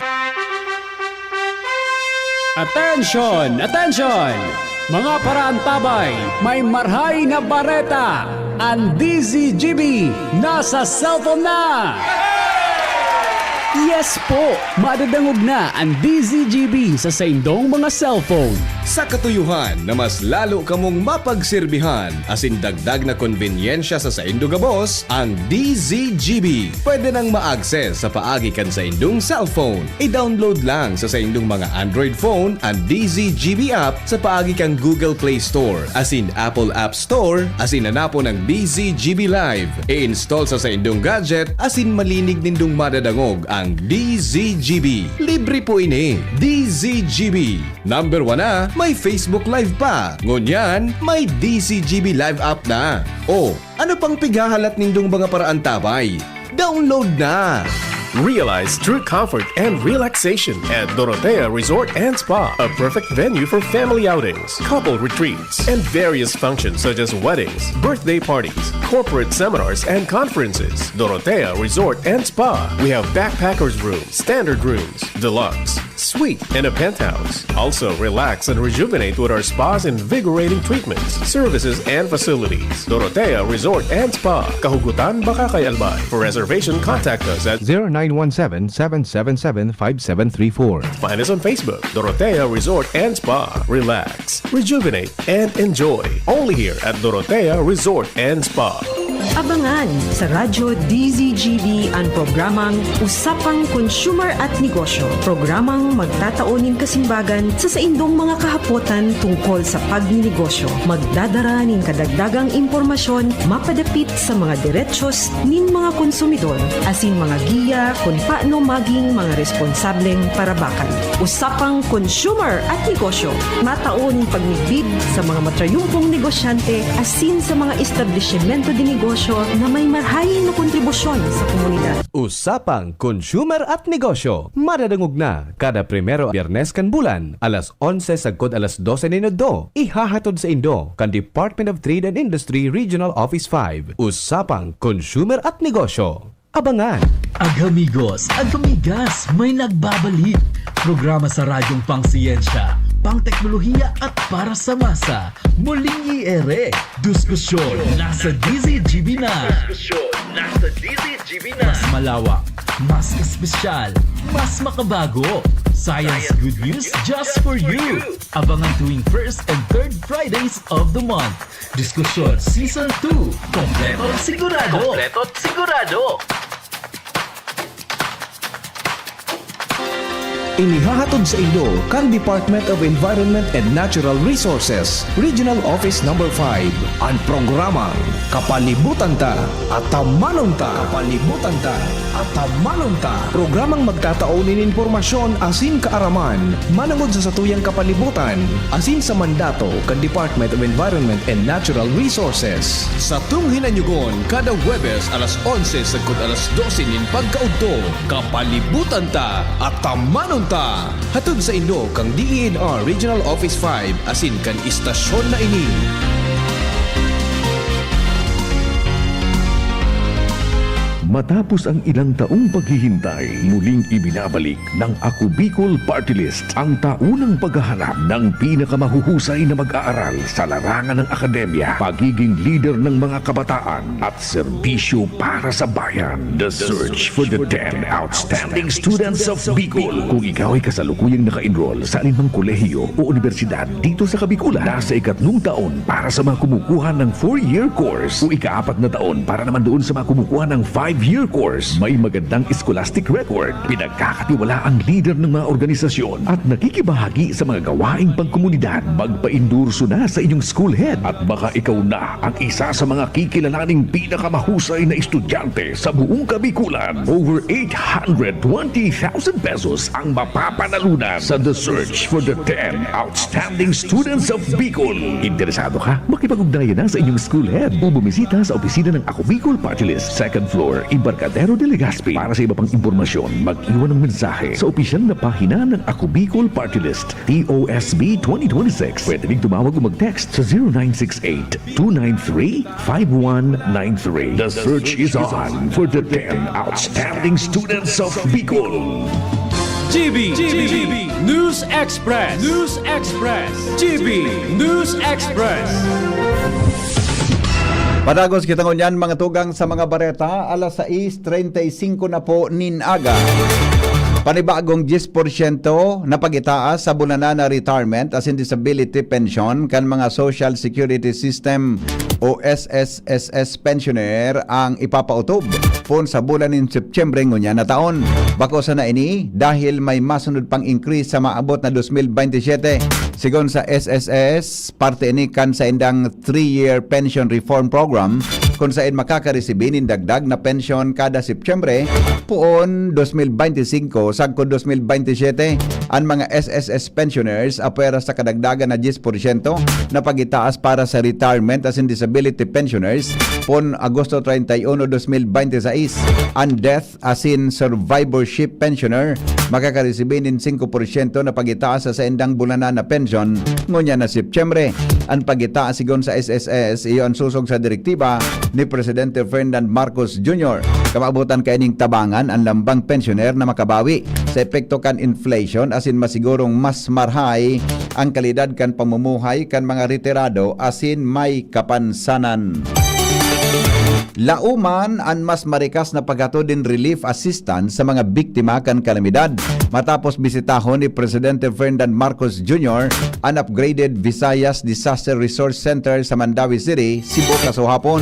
Attention! Attention! Mga parantabay, may marhay na bareta! Ang DZGB nasa cellphone na! Yes po! Madadangog na ang DZGB sa saindong mga cellphone. Sa katuyuhan na mas lalo kamong mapagserbihan, asin dagdag na konbinyensya sa saindo gabos, ang DZGB. Pwede nang ma-access sa paagi kan sa indong cellphone. I-download lang sa saindong mga Android phone ang DZGB app sa paagi kang Google Play Store, asin Apple App Store, asin hanapo ng DZGB Live. I-install sa saindong gadget, asin malinig nindong madadangog ang DZGB. Libre po ini. DZGB. Number 1 na, may Facebook Live pa. Ngunyan, may DZGB Live app na. O, ano pang pighahalat nindong mga paraan tabay? Download na! Realize true comfort and relaxation at Dorotea Resort and Spa, a perfect venue for family outings, couple retreats, and various functions such as weddings, birthday parties, corporate seminars, and conferences. Dorotea Resort and Spa. We have backpackers rooms, standard rooms, deluxe, suite, and a penthouse. Also, relax and rejuvenate with our spa's invigorating treatments, services, and facilities. Dorotea Resort and Spa, Kahugutan, Bakakay, Albay. For reservation, contact us at 0917-777-5734. Find us on Facebook, Dorotea Resort and Spa. Relax, rejuvenate, and enjoy. Only here at Dorotea Resort and Spa. Abangan sa Radyo DZGB ang programang Usapang Consumer at Negosyo. Programang magtataonin kasimbagan sa saindong mga kahapotan tungkol sa pagninegosyo. Magdadara nin kadagdagang impormasyon mapadapit sa mga diretsyon nin mga konsumidor asin mga giya kung paano maging mga responsableng parabakan. Usapang Consumer at Negosyo. Mataon pagnigbid sa mga matrayumpong negosyante asin sa mga establishmento di negosyo na may marhayin na kontribusyon sa komunidad. Usapang Consumer at Negosyo. Madadangog na kada primero Biyernes kan bulan, alas 11 sagkod alas 12 minuto. Ihahatod sa Indo kan Department of Trade and Industry Regional Office 5. Usapang Consumer at Negosyo. Abangan! Agamigos, agamigas, may nagbabalik. Programa sa radyong pangsiyensya, pangteknolohiya at para sa masa. Muling iere. Diskusyon nasa DZGB na. Mas malawak, mas espesyal, mas makabago. Science good news just for you. Abangan tuwing 1st and 3rd Fridays of the month. Diskusyon Season 2. Kompleto sigurado. Inihahatod sa Indo kan Department of Environment and Natural Resources, Regional Office No. 5, ang programang Kapalibutan Ta at Tamanon Ta. Kapalibutan Ta at Tamanon Ta. Programang magtataonin informasyon asin kaaraman, manangod sa satuyang kapalibutan, asin sa mandato kan Department of Environment and Natural Resources. Sa tunghinanyugon, kada Huwebes alas 11 sagkod alas 12 nin pagkaudto, Kapalibutan Ta at Tamanon Ta. Hatod sa Indo kang DENR Regional Office 5 asin kan istasyon na ini. Matapos ang ilang taong paghihintay, muling ibinabalik ng Ako Bicol Party List ang taunang paghahanap ng pinakamahuhusay na mag-aaral sa larangan ng akademya, pagiging leader ng mga kabataan at serbisyo para sa bayan. The search for the 10 outstanding students of Bicol. Kung ikaw ay kasalukuyang naka-enroll sa alinmang kolehiyo o universidad dito sa Kabikulan, nasa ikatlong taon para sa mga kumukuha ng 4-year course o ika-4 na taon para naman doon sa mga kumukuha ng 5-year course, may magandang scholastic record, pinagkakatiwala ang leader ng mga organisasyon at nakikibahagi sa mga gawaing pangkomunidad. Magpa-endorso na sa inyong school head at baka ikaw na ang isa sa mga kikilalaning pinakamahusay na estudyante sa buong Kabikulan. Over 820,000 pesos ang mapapanalunan sa The Search for the 10 Outstanding Students of Bicol. Interesado ka? Makipag-ugnayan na sa inyong school head o bumisita sa opisina ng Ako Bicol Party List, 2nd floor, Embarcadero de Legazpi. Para sa iba pang impormasyon, mag-iwan ng mensahe sa opisyal na pahina ng Ako Bicol Party List, TOSB 2026. Pwede rin tumawag o mag-text sa 0968-293-5193. The search is on for the 10 outstanding students of Bicol. GB News Express. GB News Express. Padagos kita ngunyan mga tugang sa mga bareta, alas 6:35 na po ninaga. Panibagong 10% na pag-itaas sa bulanan na retirement as in disability pension kan mga Social Security System o SSSS pensioner ang ipapautob pon sa bulan ng Septyembre ngunyan na taon. Bako sa na ini dahil may masunod pang increase sa maabot na 2027. Sigon sa SSS, parte ini kan sa indang 3-year pension reform program kung saan makakaresibin in dagdag na pension kada Septyembre Poon 2025 sagko 2027 ang mga SSS pensioners apwera sa kadagdagan na 10% na pagitaas para sa retirement as in disability pensioners pon Agosto 31, 2026 ang death as in survivorship pensioner makakaresibin ng 5% na pagitaas sa endang bulanan na pension ngunya na Setyembre. Ang pagitaas sigon sa SSS iyo ang susog sa direktiba ni Presidente Ferdinand Marcos Jr. Kamabutan kaining tabangan ang lambang pensioner na makabawi sa epekto kan inflation asin masigurong mas marhay ang kalidad kan pamumuhay kan mga retirado asin may kapansanan. Lauman ang mas marikas na paghatod din relief assistance sa mga biktima kan kalamidad matapos bisitahon ni Presidente Ferdinand Marcos Jr. ang upgraded Visayas Disaster Resource Center sa Mandawi City, Cebu kasuhapon.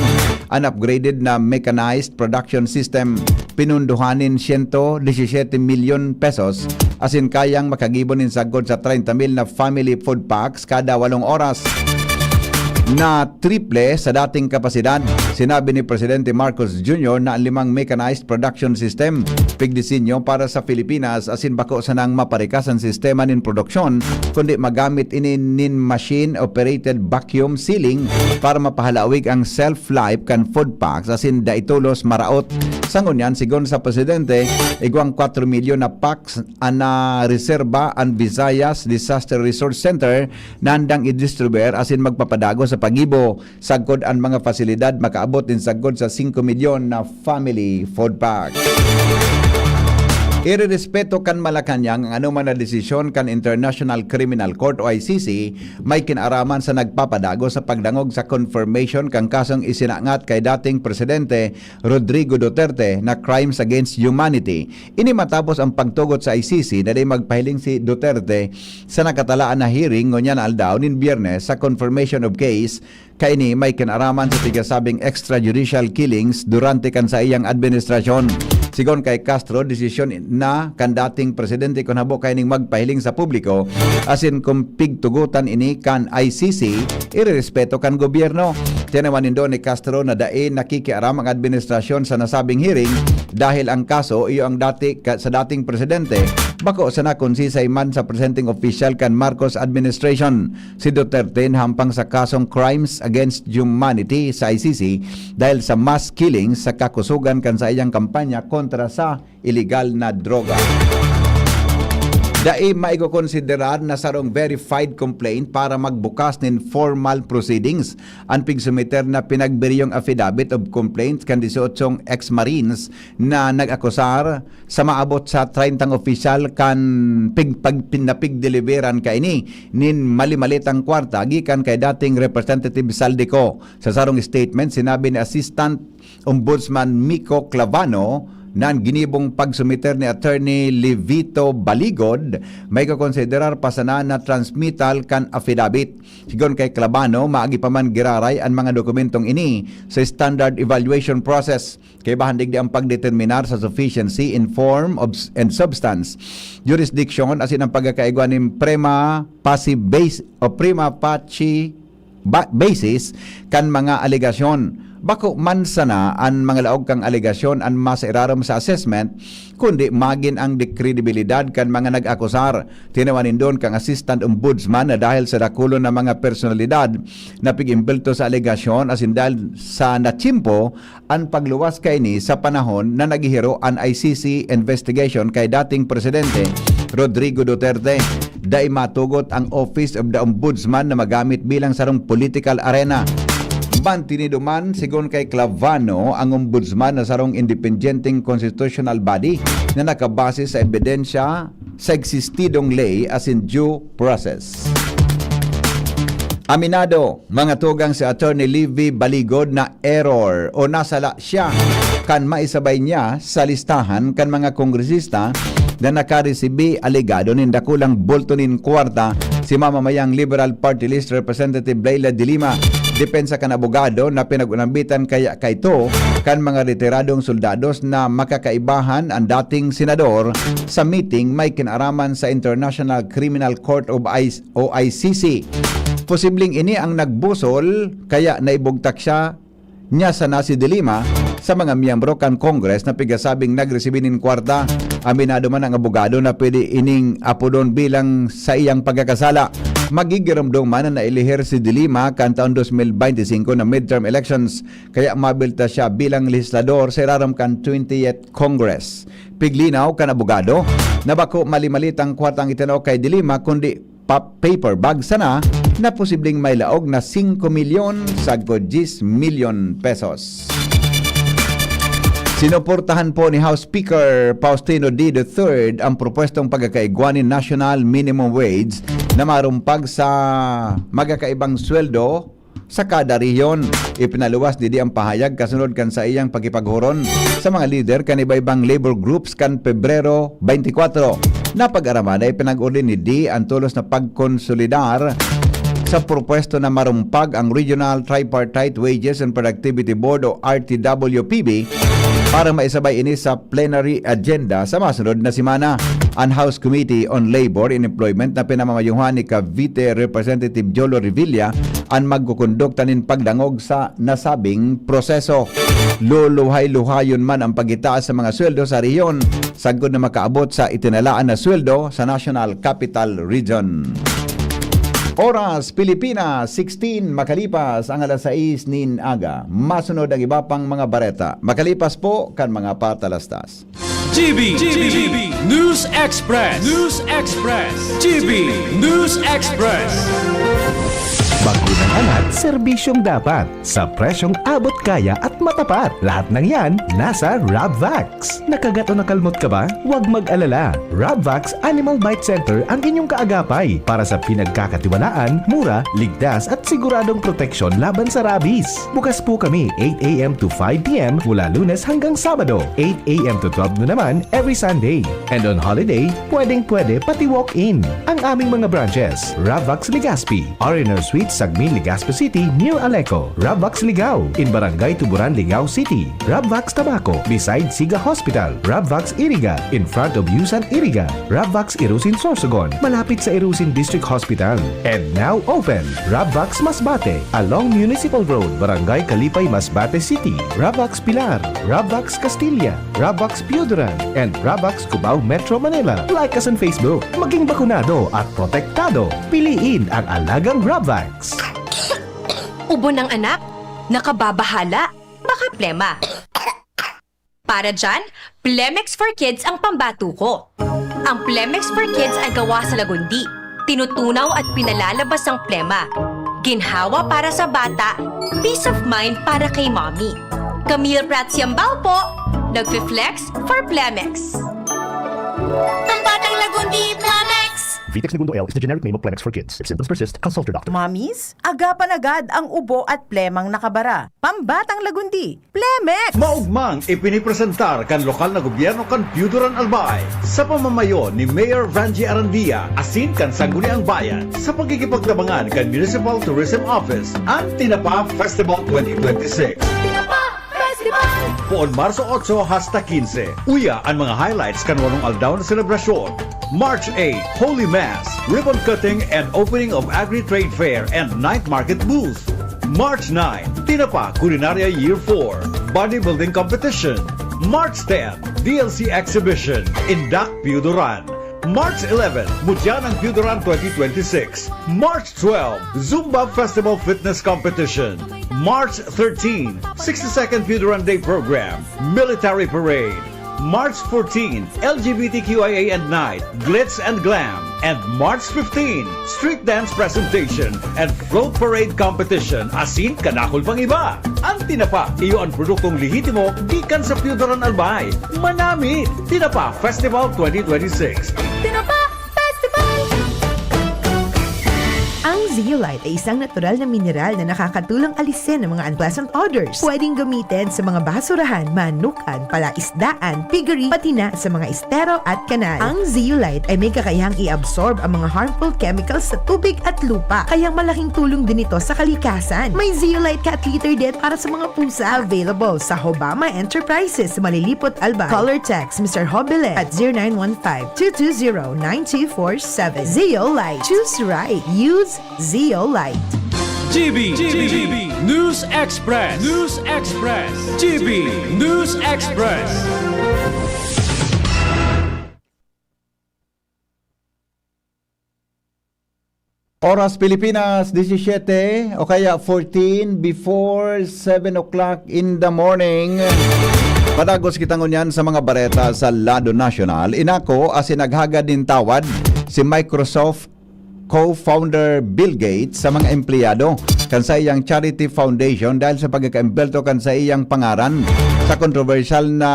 Ang upgraded na mechanized production system pinunduhanin 117 milyon pesos asin kayang makagibon nin sagod sa 30,000 na family food packs kada 8 oras. Na triple sa dating kapasidad. Sinabi ni Presidente Marcos Jr. na ang 5 mechanized production system pigdisenyo para sa Pilipinas asin bako sa nang maparikas ang sistema nin produksyon kundi magamit ini nin machine operated vacuum sealing para mapahalawig ang self-life kan food packs asin daitulos maraot. Sangon yan sigon sa Presidente igwang 4 milyon na packs na reserba ang Visayas Disaster Resource Center na handang i-distribuer asin magpapadago sa pagibo sagkod ang mga fasilidad makaabot din sagkod sa 5 milyon na family food pack. Irerespeto kan Malacanang ang anuman na desisyon kan International Criminal Court o ICC may kinaraman sa nagpapadago sa pagdangog sa confirmation kang kasong isinangat kay dating Presidente Rodrigo Duterte na crimes against humanity. Ini matapos ang pagtugot sa ICC na di magpahiling si Duterte sa nakatalaan na hearing ngunyan aldaw nin Biyernes sa confirmation of case kay ni may kinaraman sa tigasabing extrajudicial killings durante kan sa iyang administrasyon. Sigon kay Castro, desisyon na kan dating presidente kun habo kay ning magpahiling sa publiko asin kung pigtugutan ini kan ICC irerespeto kan gobyerno. Tinaman nindo ni Castro na dain nakikiaram ang administrasyon sa nasabing hearing dahil ang kaso iyo ang sa dating presidente bako sa nakonsisay man sa presenting official kan Marcos administration. Si Duterte hampang sa kasong crimes against humanity sa ICC dahil sa mass killings sa kakusugan kan sa iyang kampanya kontra sa illegal na droga. Dai maigokonsiderar na sarong verified complaint para magbukas nin formal proceedings. Ang pigsumiter na pinagberiyong affidavit of complaint kan 18 ex-marines na nag-akusar sa maabot sa 30 official kan pigdeliveran ka ini nin mali-malitang kwarta gikan kay dating Representative Saldico. Sa sarong statement sinabi ni Assistant Ombudsman Miko Clavano nan ginibong pagsumiter ni Attorney Levito Baligod may kakonsiderar pasana na transmittal kan affidavit. Sigon kay Clavano maagi pa man giraray ang mga dokumentong ini sa standard evaluation process kay bahandig di ang pagdeterminar sa sufficiency in form and substance, jurisdiction asin ang pagkakaigwan ng prima facie basis kan mga alegasyon. Bako man sana ang mga laog kang alegasyon ang mas irarom sa assessment kundi magin ang dekredibilidad kan mga nag-akusar. Tinawanin doon kang Assistant Ombudsman na dahil sa dakulo na mga personalidad na pig-imbelto sa alegasyon asin dahil sa natsimpo ang pagluwas kay ni sa panahon na naghihiro ang ICC investigation kay dating Presidente Rodrigo Duterte. Dai matugot ang Office of the Ombudsman na magamit bilang sarong political arena. Tiniduman sigon kay Clavano ang ombudsman na sarong independenteng constitutional body na nakabase sa ebidensya sa existidong lay as in due process. Aminado mga tugang si Attorney Levy Baligod na error o nasala siya kan maisabay niya sa listahan kan mga kongresista na nakaresibi alegado nin dakulang bultonin kwarta si mamamayang Liberal Party List Representative Leila de Lima. Depensa kan abogado na pinag-unambitan kaya kayto kan mga retiradong soldados na makakaibahan ang dating senador sa meeting may kinaraman sa International Criminal Court o ICC. Posibleng ini ang nagbusol kaya naibugtak siya nya sa nasi Dilima sa mga miyembro kan Congress na pigasabing nagresibinin kwarta. Aminado man ang abogado na pwede ining apodon bilang sa iyang pagkakasala. Magigiramdong man na nailihir si Dilima kan taon 2025 na midterm elections kaya mabilta siya bilang legislador sa iraram kan 20th Congress. Piglinaw kan abogado na bako mali-malit ang kwartang itanaw kay Dilima kundi paper bag sana na posibleng may laog na 5 milyon sa 10 milyon pesos. Sinuportahan po ni House Speaker Faustino D. III ang propwestong pagkakaigwanin national minimum wage na marumpag sa magkakaibang sweldo sa kada rehiyon. Ipinaluwas di ang pahayag kasunod kan sa iyang pagkipaghuron sa mga leader kan iba-ibang labor groups kan Pebrero 24. Napag-aramada ipinag-uli ni D ang tulos na pagkonsolidar sa propwesto na marumpag ang Regional Tripartite Wages and Productivity Board o RTWPB para maisabay ini sa plenary agenda sa masunod na simana. Ang House Committee on Labor and Employment na pinamamayuhan ni Cavite Representative Jolo Revilla ang magkukundok tanin pagdangog sa nasabing proseso. Luluhay-luhayon man ang pagitaas sa mga sweldo sa rehiyon sagod na makaabot sa itinalaan na sweldo sa National Capital Region. Oras Pilipinas 16 makalipas ang alas 6 nin aga. Masunod ang iba pang mga bareta. Makalipas po kan mga patalastas. GB News Express. GB News Express. Bago ng anak, serbisyong dapat sa presyong abot kaya at matapat. Lahat ng yan nasa Rabvax. Nakagat o nakalmot ka ba? Huwag mag-alala. Rabvax Animal Bite Center ang inyong kaagapay para sa pinagkakatiwalaan, mura, ligtas at siguradong proteksyon laban sa rabies. Bukas po kami 8 a.m. to 5 p.m. mula Lunes hanggang Sabado, 8 a.m. to 12 na naman every Sunday. And on holiday, pwedeng-pwede pati walk-in. Ang aming mga branches, Rabvax Legazpi, R&R Suites Sagmin, Legazpi City, near Aleco. Rabvax Ligao, in Barangay Tuburan, Ligao City. Rabvax Tabaco, beside Siga Hospital. Rabvax Iriga, in front of Yusan Iriga. Rabvax Irusin Sorsogon, malapit sa Irusin District Hospital. And now open, Rabvax Masbate, along Municipal Road, Barangay Kalipay, Masbate City. Rabvax Pilar, Rabvax Castilla, Rabvax Piuduran, and Rabvax Cubao Metro Manila. Like us on Facebook. Maging bakunado at protektado. Piliin ang alagang Rabvax. Ubo ng anak? Nakababahala? Baka plema. Para dyan, Plemex for Kids ang pambato ko. Ang Plemex for Kids ay gawa sa lagundi. Tinutunaw at pinalalabas ang plema. Ginhawa para sa bata, peace of mind para kay mommy. Camille Pratsiambao po, nagfi-flex for Plemex. Ang batang lagundi, Plemex! Vitex Negundo L is the generic name of Plemex for kids. If symptoms persist, consult your doctor. Mommies, agapan agad ang ubo at plemang nakabara. Pambatang lagundi, Plemex! Maugmang ipinipresentar kan lokal na gobyerno kan Piuduran Albay sa pamamayo ni Mayor Vanji Arandia asin kan Sangguniang Bayan sa pagkikipagtabangan kan Municipal Tourism Office ang Tinapa Festival 2026. Tinapa Festival! Poon Marso 8 hasta 15. Uya ang mga highlights kan walong aldaw na selebrasyon. March 8, Holy Mass, ribbon cutting and opening of Agri-Trade Fair and Night Market Booth. March 9, Tinapa Culinaria Year 4, Bodybuilding Competition. March 10, DLC Exhibition in Dak Piuduran. March 11, Mutyan ng Piuduran 2026. March 12, Zumba Festival Fitness Competition. March 13, 62nd Piuduran Day Program, Military Parade. March 14, LGBTQIA and Night, Glitz and Glam. And March 15, Street Dance Presentation and Float Parade Competition asin kanakol pang iba. Ang Tinapa, iyo ang produktong lihitimo gikan sa Piuduran Albay. Manamit! Tinapa Festival 2026. Tinapa Festival! Ang zeolite ay isang natural na mineral na nakakatulong alisin ang mga unpleasant odors. Pwedeng gamitin sa mga basurahan, manukan, palaisdaan, piggery, pati na sa mga estero at kanal. Ang zeolite ay may kakayahang i-absorb ang mga harmful chemicals sa tubig at lupa, kaya malaking tulong din ito sa kalikasan. May zeolite cat litter din para sa mga pusa. Available sa Hobama Enterprises, Malilipot, Albay. Color text Mr. Hobile at 0915-220-9247. Zeolite. Choose right. Use Zeolite. GB News Express. GB News Express. Oras Pilipinas, 17 o kaya 14 before 7 o'clock in the morning. Padagos kitang unyan sa mga bareta sa lado nasyonal. Inako asin naghagad din tawad si Microsoft co-founder Bill Gates sa mga empleyado kan sa iyang charity foundation dahil sa pagkakaimbelto kan sa iyang pangaran sa controversial na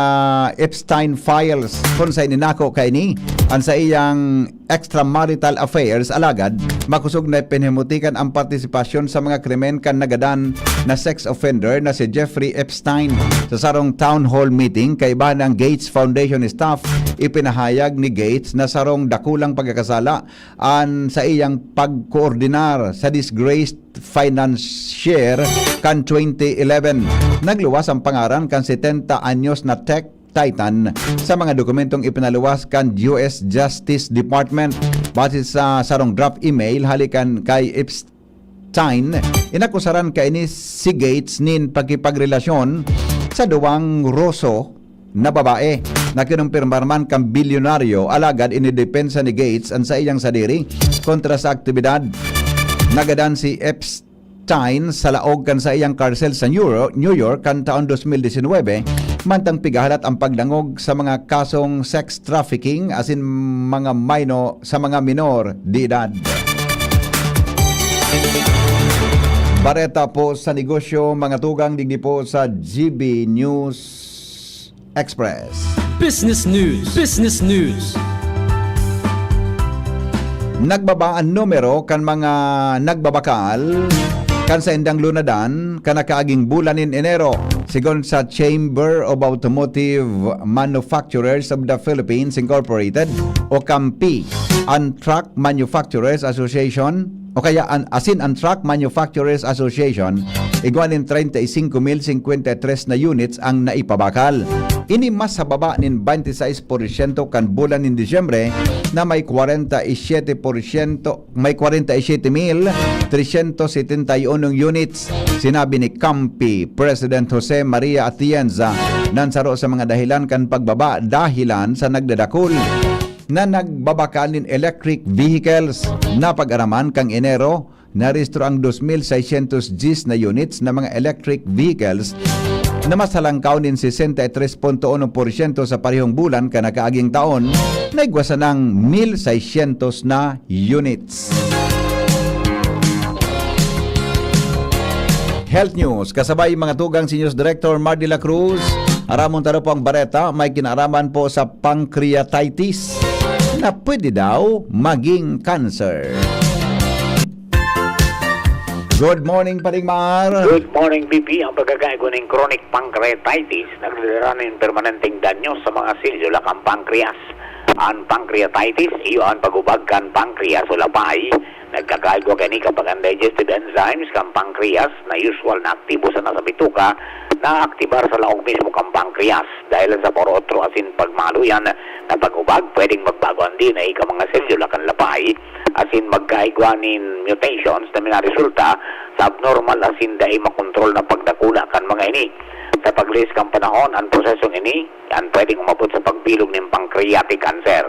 Epstein files kung sa ininako kay ni ang sa iyang extramarital affairs alagad makusog na pinhimutikan ang partisipasyon sa mga krimen kan nagadan na sex offender na si Jeffrey Epstein. Sa sarong town hall meeting kay iba ng Gates Foundation staff ipinahayag ni Gates na sarong dakulang pagkakasala an sa iyang pagkoordinar sa disgraced financier kan 2011. Nagluwas ang pangaran kan 70 anyos na tech titan sa mga dokumentong ipinaluwas kan US Justice Department. Base sa sarong draft email halikan kay Epstein, inakusaran kay ni si Gates nin pagkipagrelasyon sa duwang Rosso na babae na kinumpirmar man kang bilyonaryo alagad inidepensa ni Gates ang sa iyang sadiri kontra sa aktibidad. Nagadan si Epstein sa laog kan sa iyang karsel sa New York kan taon 2019 mantang pigahalat ang pagdangog sa mga kasong sex trafficking asin mga minor de edad. Bareta po sa negosyo, mga tugang digdi po sa GB News Express. Business News. Nagbaba ang numero kan mga nagbabakal kan sa indang lunadan kan nakaaging bulan in Enero. Sigon sa Chamber of Automotive Manufacturers of the Philippines Incorporated o CAMPI, ang Truck Manufacturers Association o kaya ang Truck Manufacturers Association, iguanin 35,053 na units ang naipabakal. Ini mas sa baba nin 26% kan bulan in Disyembre na may 47,371 units. Sinabi ni CAMPI President Jose Maria Atienza nansaro sa mga dahilan kan pagbaba dahilan sa nagdadakol na nagbabakal nin electric vehicles. Na pag-araman kang Enero, narehistro ang 2,610 na units na mga electric vehicles na masalangkaw nin 63.1% sa parehong bulan ka nakaaging taon, naigwasa ng 1,600 na units. Health News, kasabay mga tugang si News Director Mar de la Cruz. Aramon taro po ang bareta, may kinaraman po sa pancreatitis na pwede daw maging cancer. Good morning, Paring Mar. Good morning, BP. Ang pagkakaigo ng chronic pancreatitis nagdadala ng permanenteng danyo sa mga selula kang pancreas. Ang pancreatitis, iyo ang pagubag kan pancreas o lapay. Nagkakaigo kani kapag ang digestive enzymes kang pancreas na usual na aktibo sa nasa bituka na aktibar sa laong mismo kang pancreas. Dahil sa porotro asin pagmaluyan na pagubag, pwedeng magbago ang DNA ka mga selula kan lapay asin magkaigwanin mutations na minaresulta sa abnormal asin dahil makontrol na pagdakula kan mga ini. Sa paglis kang panahon, ang prosesong ini, yan pwedeng umabot sa pagbilog ng pancreatic cancer.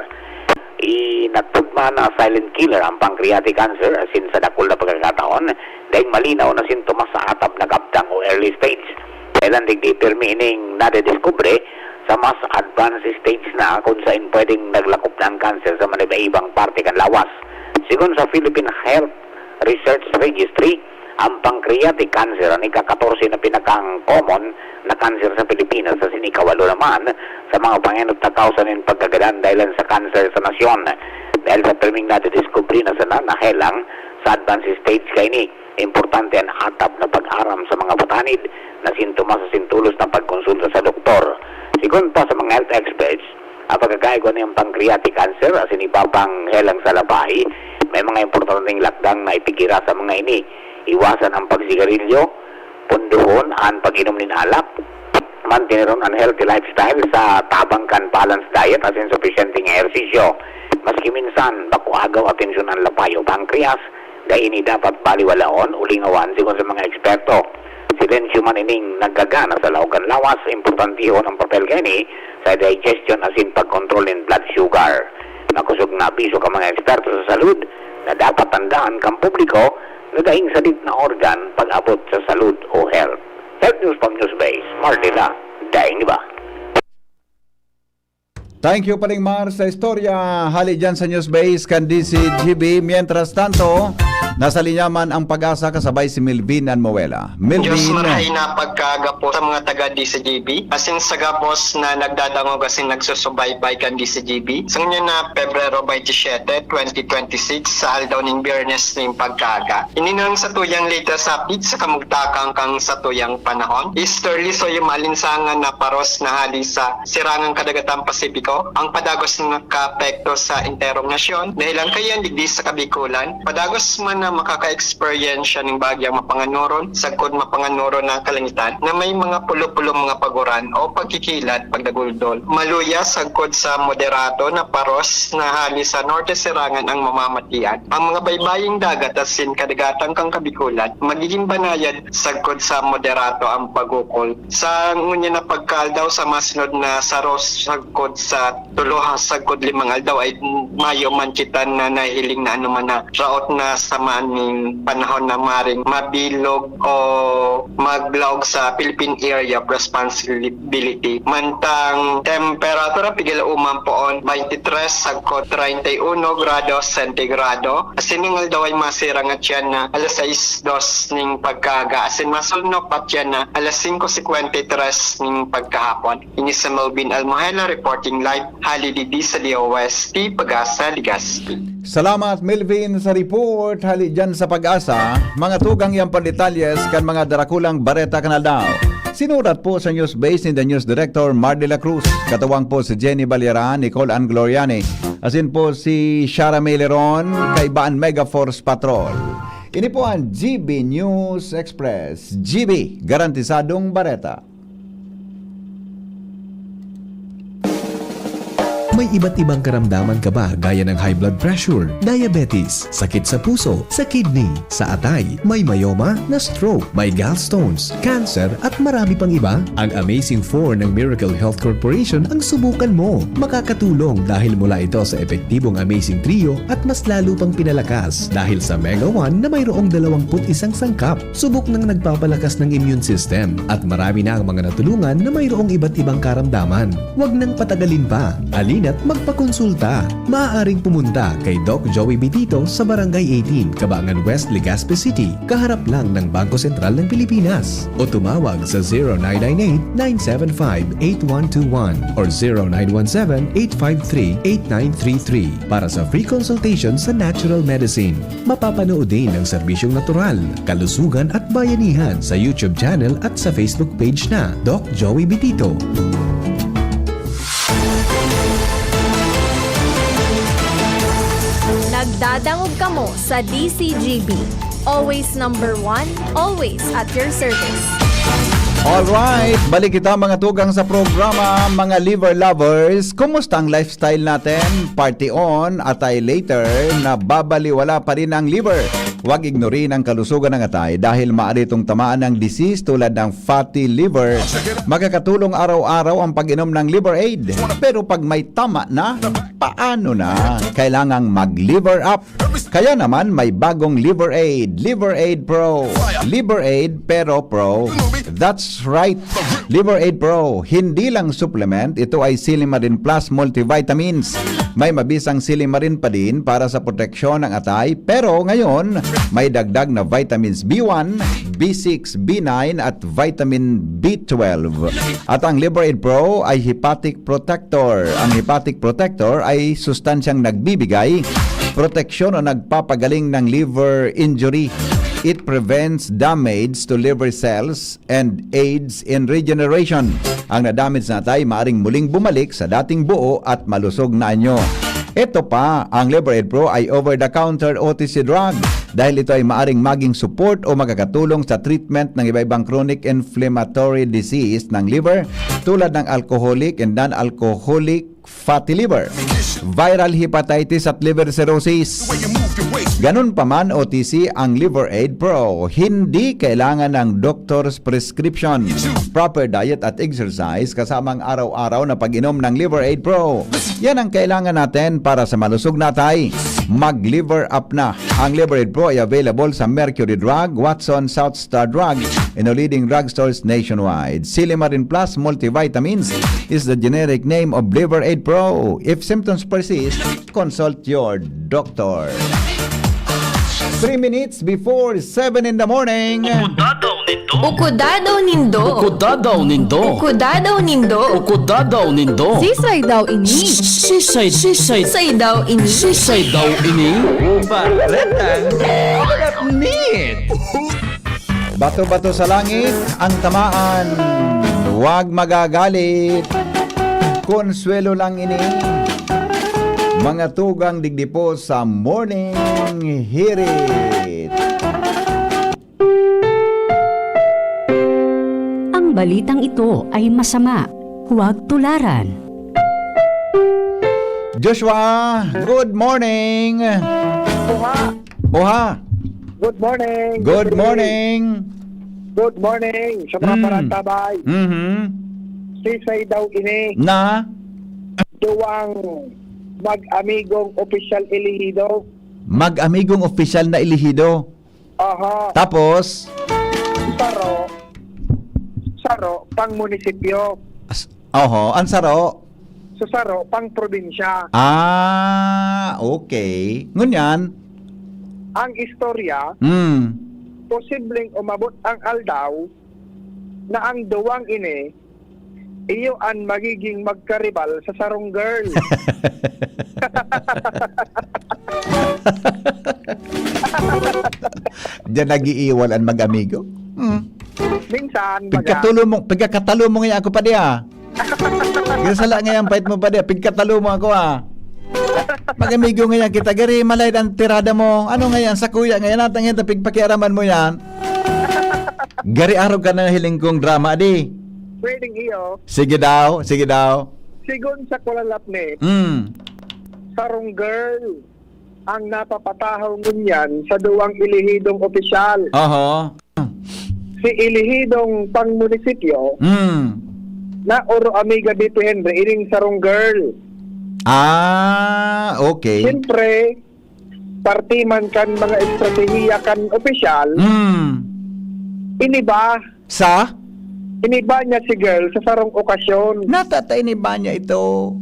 Inatugma na silent killer ang pancreatic cancer asin sa dakul na pagkakataon dahil malinaw na sintomas sa atap na kaptang o early stage. Kailan digdetermining nadediskubre sa mas advanced stage na kung saan pwedeng naglakop ng cancer sa mga ibang parte kan lawas. Sigon sa Philippine Health Research Registry, ang pancreatic cancer ang ika-14 na pinakang-common na cancer sa Pilipinas sa sinikawalo naman sa mga panginot na kausa ng pagkagadan dahil sa cancer sa nasyon. Dahil sa terming nadidiskubre na sana nahelang sa advanced stage kay ni, importante ang atap na pag-aram sa mga batanid na sintomas sa sintulos ng pagkonsulta sa doktor. Sigon pa sa mga health experts, ang pagkakaigo ng pancreatic cancer as inibabang helang sa lapay, may mga importanteng lakdang na ipigira sa mga ini. Iwasan ang pagsigarilyo, punduhon ang pag-inom ng alak, mantineron ang healthy lifestyle sa tabangkan balanced diet as insufficienting ehersisyo. Maski minsan, baku agaw atensyon ang lapay o pancreas, Dahil ini dapat baliwalaon, ulingawan sigon sa mga eksperto. Silensyo man ining naggagana sa laugan lawas, importantihon ang papel kani sa digestion asin pag-control in blood sugar. Nakusog na biso ka mga eksperto sa salud na dapat tandaan kang publiko na dahing salit na organ pag-abot sa salud o health. Health News pang Newsbase, Marlila, dahing iba. Thank you paling Mar sa istorya. Hali dyan sa Newsbase kan DCGB. Mientras tanto, nasa linyaman ang Pag-asa kasabay si Melvin Anmoela. Melvin. Diyos marahay na pagkagapo sa mga taga DCGB. Asin sa gapos na nagdadangog asin nagsusubaybay kan DCGB. Sa ngayon na Pebrero 27, 2026 sa aldaw ning Biyernes ning pagkaga. Ininang sa tuyang latest update sa kamugtakang kang sa tuyang panahon. Easterly so yung malinsangan na paros na hali sa sirangang kadagatang Pasipiko. Ang padagos na nakaapekto sa interong nasyon dahil ang kayan digdi sa Kabikulan. Padagos man na makaka-experience ng bagyang mapanganoron, sagkod mapanganoron ng kalangitan na may mga pulo-pulo mga paguran o pagkikilat pagdaguldol. Maluya sagkod sa moderato na paros na hali sa norte sirangan ang mamamatian. Ang mga baybaying dagat asin kadagatang kang Kabikulan magiging banayad sagkod sa moderato ang pagukol. Sa ngunya na pagkaldaw sa masunod na saros sagkod sa tuluha sagkod 5 aldaw ay mayo manchitan na nahiling na anuman na raot na samaan ning panahon na maring mabilog o maglawg sa Philippine Area of Responsibility. Mantang temperatura pigil umampoon 23 sagkod 31 grados sentigrado. Asin ning aldaw ay masirang at yan na alas 6:02 ning pagkaga. Asin masulno pat yan na alas 5:53 ning pagkahapon. Ini sa Melvin Almoela reporting live hali didi sa DOST Pag-asa Legazpi. Salamat Melvin sa report. Hali dyan sa Pag-asa. Mga tugang yang pandetalyes kan mga darakulang bareta kanal daw. Sinurat po sa Newsbase ni the News Director Mar de la Cruz. Katawang po si Jenny Baliaran, Nicole Ann Gloriani. Asin po si Shara Meleron, Kaibaan Mega Force Patrol. Ini po ang GB News Express. GB, garantisadong bareta. May iba't ibang karamdaman ka ba gaya ng high blood pressure, diabetes, sakit sa puso, sa kidney, sa atay, may myoma, na stroke, may gallstones, cancer at marami pang iba? Ang Amazing 4 ng Miracle Health Corporation ang subukan mo. Makakatulong dahil mula ito sa epektibong Amazing Trio at mas lalo pang pinalakas dahil sa Mega 1 na mayroong 21 sangkap. Subok ng nagpapalakas ng immune system at marami na ang mga natulungan na mayroong iba't ibang karamdaman. Huwag nang patagalin pa. At magpakonsulta. Maaaring pumunta kay Doc Joey Bitito sa Barangay 18, Cabangan West, Legazpi City, kaharap lang ng Bangko Sentral ng Pilipinas. O tumawag sa 0998-975-8121 or 0917-853-8933 para sa free consultation sa natural medicine. Mapapanood din ang serbisyong natural, kalusugan at bayanihan sa YouTube channel at sa Facebook page na Doc Joey Bitito. Nagdadangog kamo sa DCGB. Always number 1, always at your service. Alright, balik kita mga tugang sa programa, mga liver lovers. Kumusta ang lifestyle natin? Party on at ay later na babaliwala pa rin ang liver. Huwag ignorin ang kalusugan ng atay dahil maaari itong tamaan ng disease tulad ng fatty liver. Magkakatulong araw-araw ang pag-inom ng Liver Aid. Pero pag may tama na, paano na? Kailangang mag-liver up. Kaya naman may bagong Liver Aid. Liver Aid Pro. Liver Aid pero Pro. That's right. Liver Aid Pro. Hindi lang supplement, ito ay Silimarin Plus multivitamins. May mabisang silimarin pa din para sa proteksyon ng atay, pero ngayon may dagdag na vitamins B1, B6, B9 at vitamin B12. At ang Liver Aid Pro ay hepatic protector. Ang hepatic protector ay sustansyang nagbibigay proteksyon o nagpapagaling ng liver injury. It prevents damage to liver cells and aids in regeneration. Ang nadamage na atay maaring muling bumalik sa dating buo at malusog na anyo. Ito pa, ang Liver Aid Pro ay over-the-counter OTC drug dahil ito ay maaring maging support o makakatulong sa treatment ng iba-ibang chronic inflammatory disease ng liver tulad ng alcoholic and non-alcoholic fatty liver, viral hepatitis at liver cirrhosis. Ganun pa man, OTC ang Liver Aid Pro. Hindi kailangan ng doctor's prescription. Proper diet at exercise kasamang araw-araw na pag-inom ng Liver Aid Pro. Yan ang kailangan natin para sa malusog na tay. Mag-liver up na. Ang Liver Aid Pro ay available sa Mercury Drug, Watson, South Star Drug, and the leading drugstores nationwide. Silimarin Plus Multivitamins is the generic name of Liver Aid Pro. If symptoms persist, consult your doctor. 3 minutes before 7 in the morning. Ukudadaw nindo. Ukudadaw nindo. Ukudadaw nindo. Ukudadaw nindo. Sisay daw ini. Sisay. Sisay daw ini. Sisay daw ini. Bato-bato sa langit, ang tamaan. Huwag magagalit. Konsuelo lang ini. Mga tugang digdi po sa Morning Hirit. Ang balitang ito ay masama. Huwag tularan. Joshua, good morning. Buha. Good morning. Good morning. Good morning. Sa mga parantabay. Sisay daw ini. Na? Duwang mag-amigong opisyal elehido. Mag-amigong opisyal na elehido. Aha. Tapos? Saro, pang munisipyo. Oho, ang saro? So Saro, pang probinsya. Okay. Ngunyan? Ang istorya, posibleng umabot ang aldaw na ang duwang ini iyo ang magiging magkaribal sa sarong girl. Diyan nag-iiwal ang mag-amigo? Minsan, pagkakatalo mo ngayon ako pa diya. Gisala ngayon, pahit mo pa diya. Pagkatalo mo ako Mag-amigo ngayon kita. Gari, malay ang tirada mo. Ano ngayon, sa kuya ngayon natin ngayon, pagpakiaraman mo yan. Gari, araw ka na hiling kong drama, di. Pwedeng iyo. Sige daw. Sigon sa kulalapnit, sarong girl ang napapatahaw ngunyan sa duwang ilihidong opisyal. Oho. Si ilihidong pang munisipyo na Oro Amiga BP Henry, iring sarong girl. Okay. Siyempre, partiman kan mga estratehiya kan opisyal, iniba niya si girl sa sarong okasyon. Natatay iniba niya ito.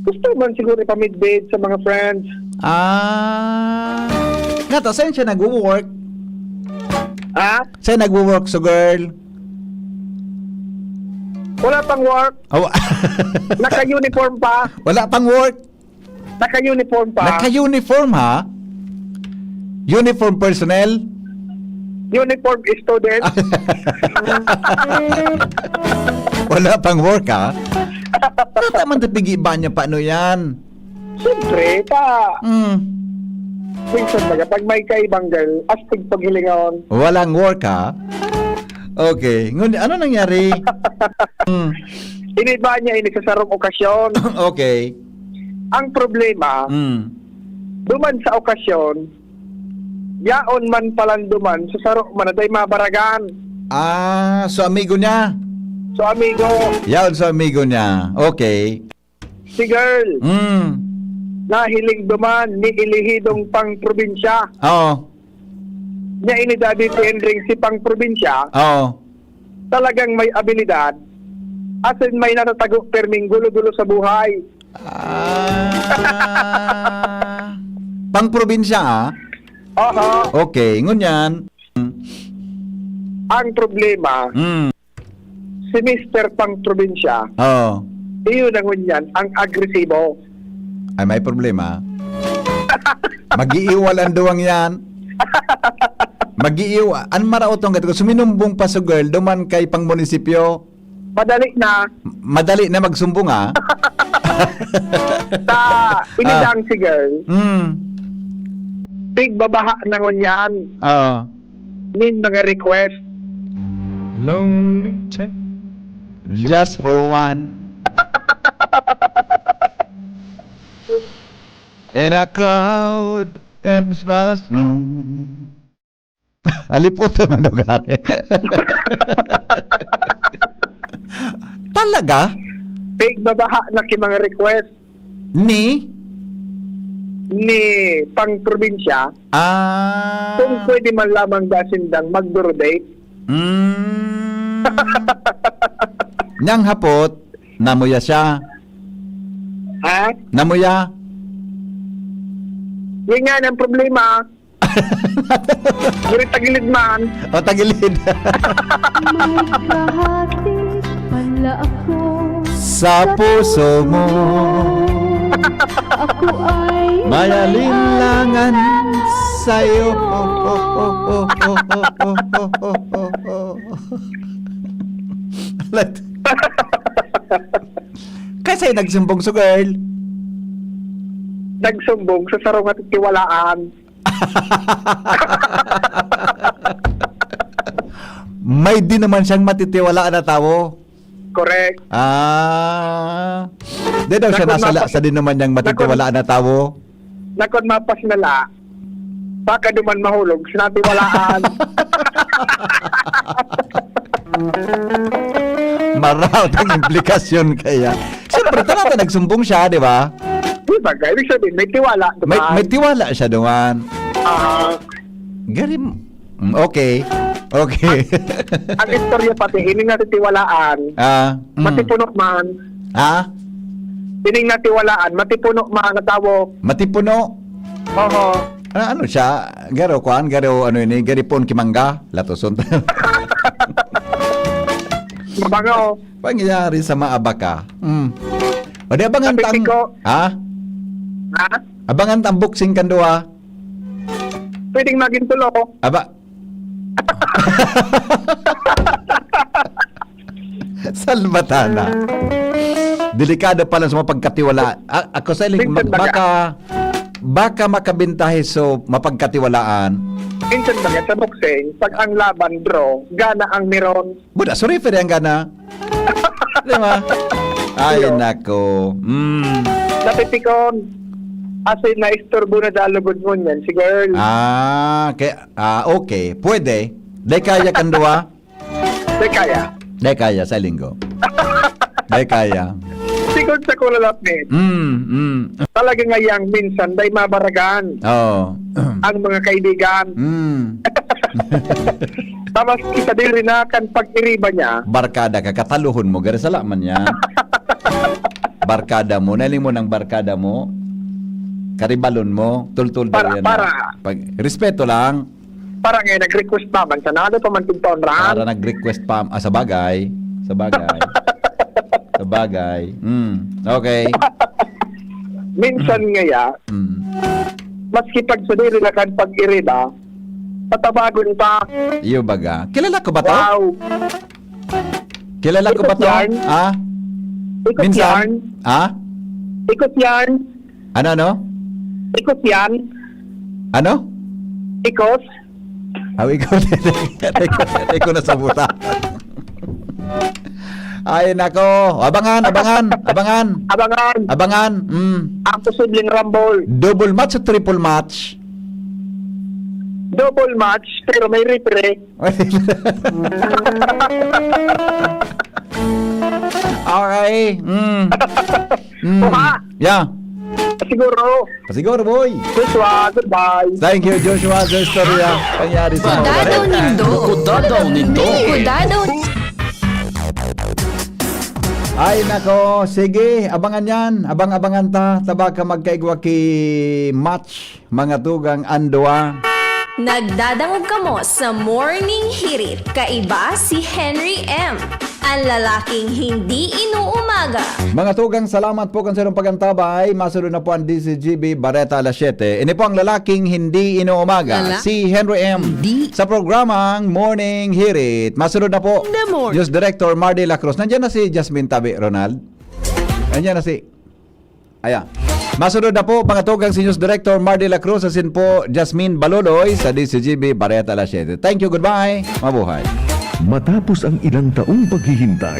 Gusto man siguro ipamidbid sa mga friends. Nato, saan siya nag-work? Saan nag-work so girl? Wala pang work. Naka-uniform pa. Wala pang work. Naka-uniform pa. Naka-uniform ha? Uniform personnel? Uniform student. Wala pang work ha? Tataman tapigi ba niya paano yan? Siyempre, minsan baga, pag may kaibang girl, astig paghilingon. Walang work ha? Okay. Ngunit, ano nangyari? Iniba niya ini sa sarong okasyon. Okay. Ang problema, duman sa okasyon, yaon man palang duman, sa sarong manaday mabaragan. So amigo niya? So amigo. Yaon sa amigo niya. Okay. Si girl. Nahiling duman ni ilihidong pang probinsya. Niya ini Daddy Henry si pang probinsya. Talagang may abilidad. Asin may natatago perming gulo-gulo sa buhay. Pang probinsya Okay, ngunyan. Ang problema, si Mr. pang probinsya, iyo na ngunyan, ang agresibo. Ay, may problema. Mag-iiwal ang duwang yan. Mag-iiwal. An maraotong gato. Suminumbong pa sa girl, duman kay pang munisipyo. Madali na magsumbong inidang si girl. Big babaha na ngunyan. Nin mga request. Lonely just for one. In a crowd Alipot naman gari. Talaga? Big babaha na ki mga request Ni? pang probinsya Ah. kung pwede man lamang dasindang mag-date. Nyang hapot, namuya siya. Ha? Namuya. Yan nga ang problema. Guri tagilid man. O, tagilid. Sa puso mo may alinlangan sa'yo. Kasi nagsumbong sa girl. Nagsumbong sa sarong at tiwalaan. May di naman siyang matitiwalaan na tao. Correct. Ah. Di daw siya nasala sa din naman niyang matitiwalaan na tao. Nakon mapas nala. Baka duman mahulog sa natiwalaan. Maraw ang implikasyon kaya. Siyempre, talaga nagsumbong siya, di ba? Di ba, guys? Ibig sabihin, may tiwala. May tiwala siya doon. Garim. Okay. Okay. Ang istorya pati, hining natin tiwalaan. Matipunok man. Ha? Hining natiwalaan, matipunok man na tawo. Matipuno? Oo. Ano siya? Garo kuan? Garo ano ini? Garipon kimangga? Latoson. Mabango. Pangyayari sa maabaka. O di abangan tang... Ha? Ha? Abangan tang boxing kanduha. Pwedeng maging tulo. Aba. Salmatana. Delikado pala sa mapagkatiwala. Ako sa iling, baka makabintahe so mapagkatiwalaan. Minsan ba sa boxing, pag ang laban draw, gana ang meron. Buda, sorry for ang gana. Di ba? Ay, nako. Napitikon. Kasi na-istorbo na dalugod mo niyan, si girl. Okay. Pwede. Day kaya kanduwa? Day kaya. Day kaya sa linggo. Day kaya. Sigod sa kulalapit. Talaga ngayang minsan, day mabaragan. Oo. Ang mga kaibigan. Tapos kita din rin na kan pag-iriba niya. Barkada ka, kataluhon mo. Gara salaman niya. Barkada mo. Naling mo ng barkada mo. Karibalon mo. Tultul daw yan. Respeto lang. Para ngayon, nag-request pa man. Sana ano pa man tinton ran? Para nag-request pa. Sa bagay. Sa bagay. Okay. Minsan ngaya, maski pagsadiri na kan pag-iriba, patabagon pa. Iyo baga. Kilala ko ba to? Wow. Kilala ko ba to? Ha? Ikot yan. Ha? Ikot yan. Ano? Ikot yan. Ano? Ikot. Ikot. Ikaw na sa buta. Ay nako, abangan. Ang posibleng rumble. Double match o triple match? Double match, pero may repre. Okay. Yeah. Pasiguro, boy. Joshua, goodbye. Thank you, Joshua. Sa istorya. Pangyari sa mga Kudadaw nindo. Ay nako, sige, abangan yan. Abang-abangan tabaka magkaigwa ki match mga tugang andua. Nagdadangog kamo sa Morning Hirit. Kaiba si Henry M. Ang lalaking hindi inuumaga. Mga tugang, salamat po kung sinong pagantabay. Masunod na po ang DCGB Bareta alas 7. Ini po ang lalaking hindi inuumaga. Si Henry M. Sa programang Morning Hirit. Masunod na po News Director Mardy Lacruz. Nandiyan na si Jasmine Tabi, Ronald. Nandiyan na si... Ayan. Masunod na po mga tugang si News Director Mardy Lacruz. Asin po Jasmine Baloloy sa DCGB Bareta alas 7. Thank you, goodbye. Mabuhay. Matapos ang ilang taong paghihintay,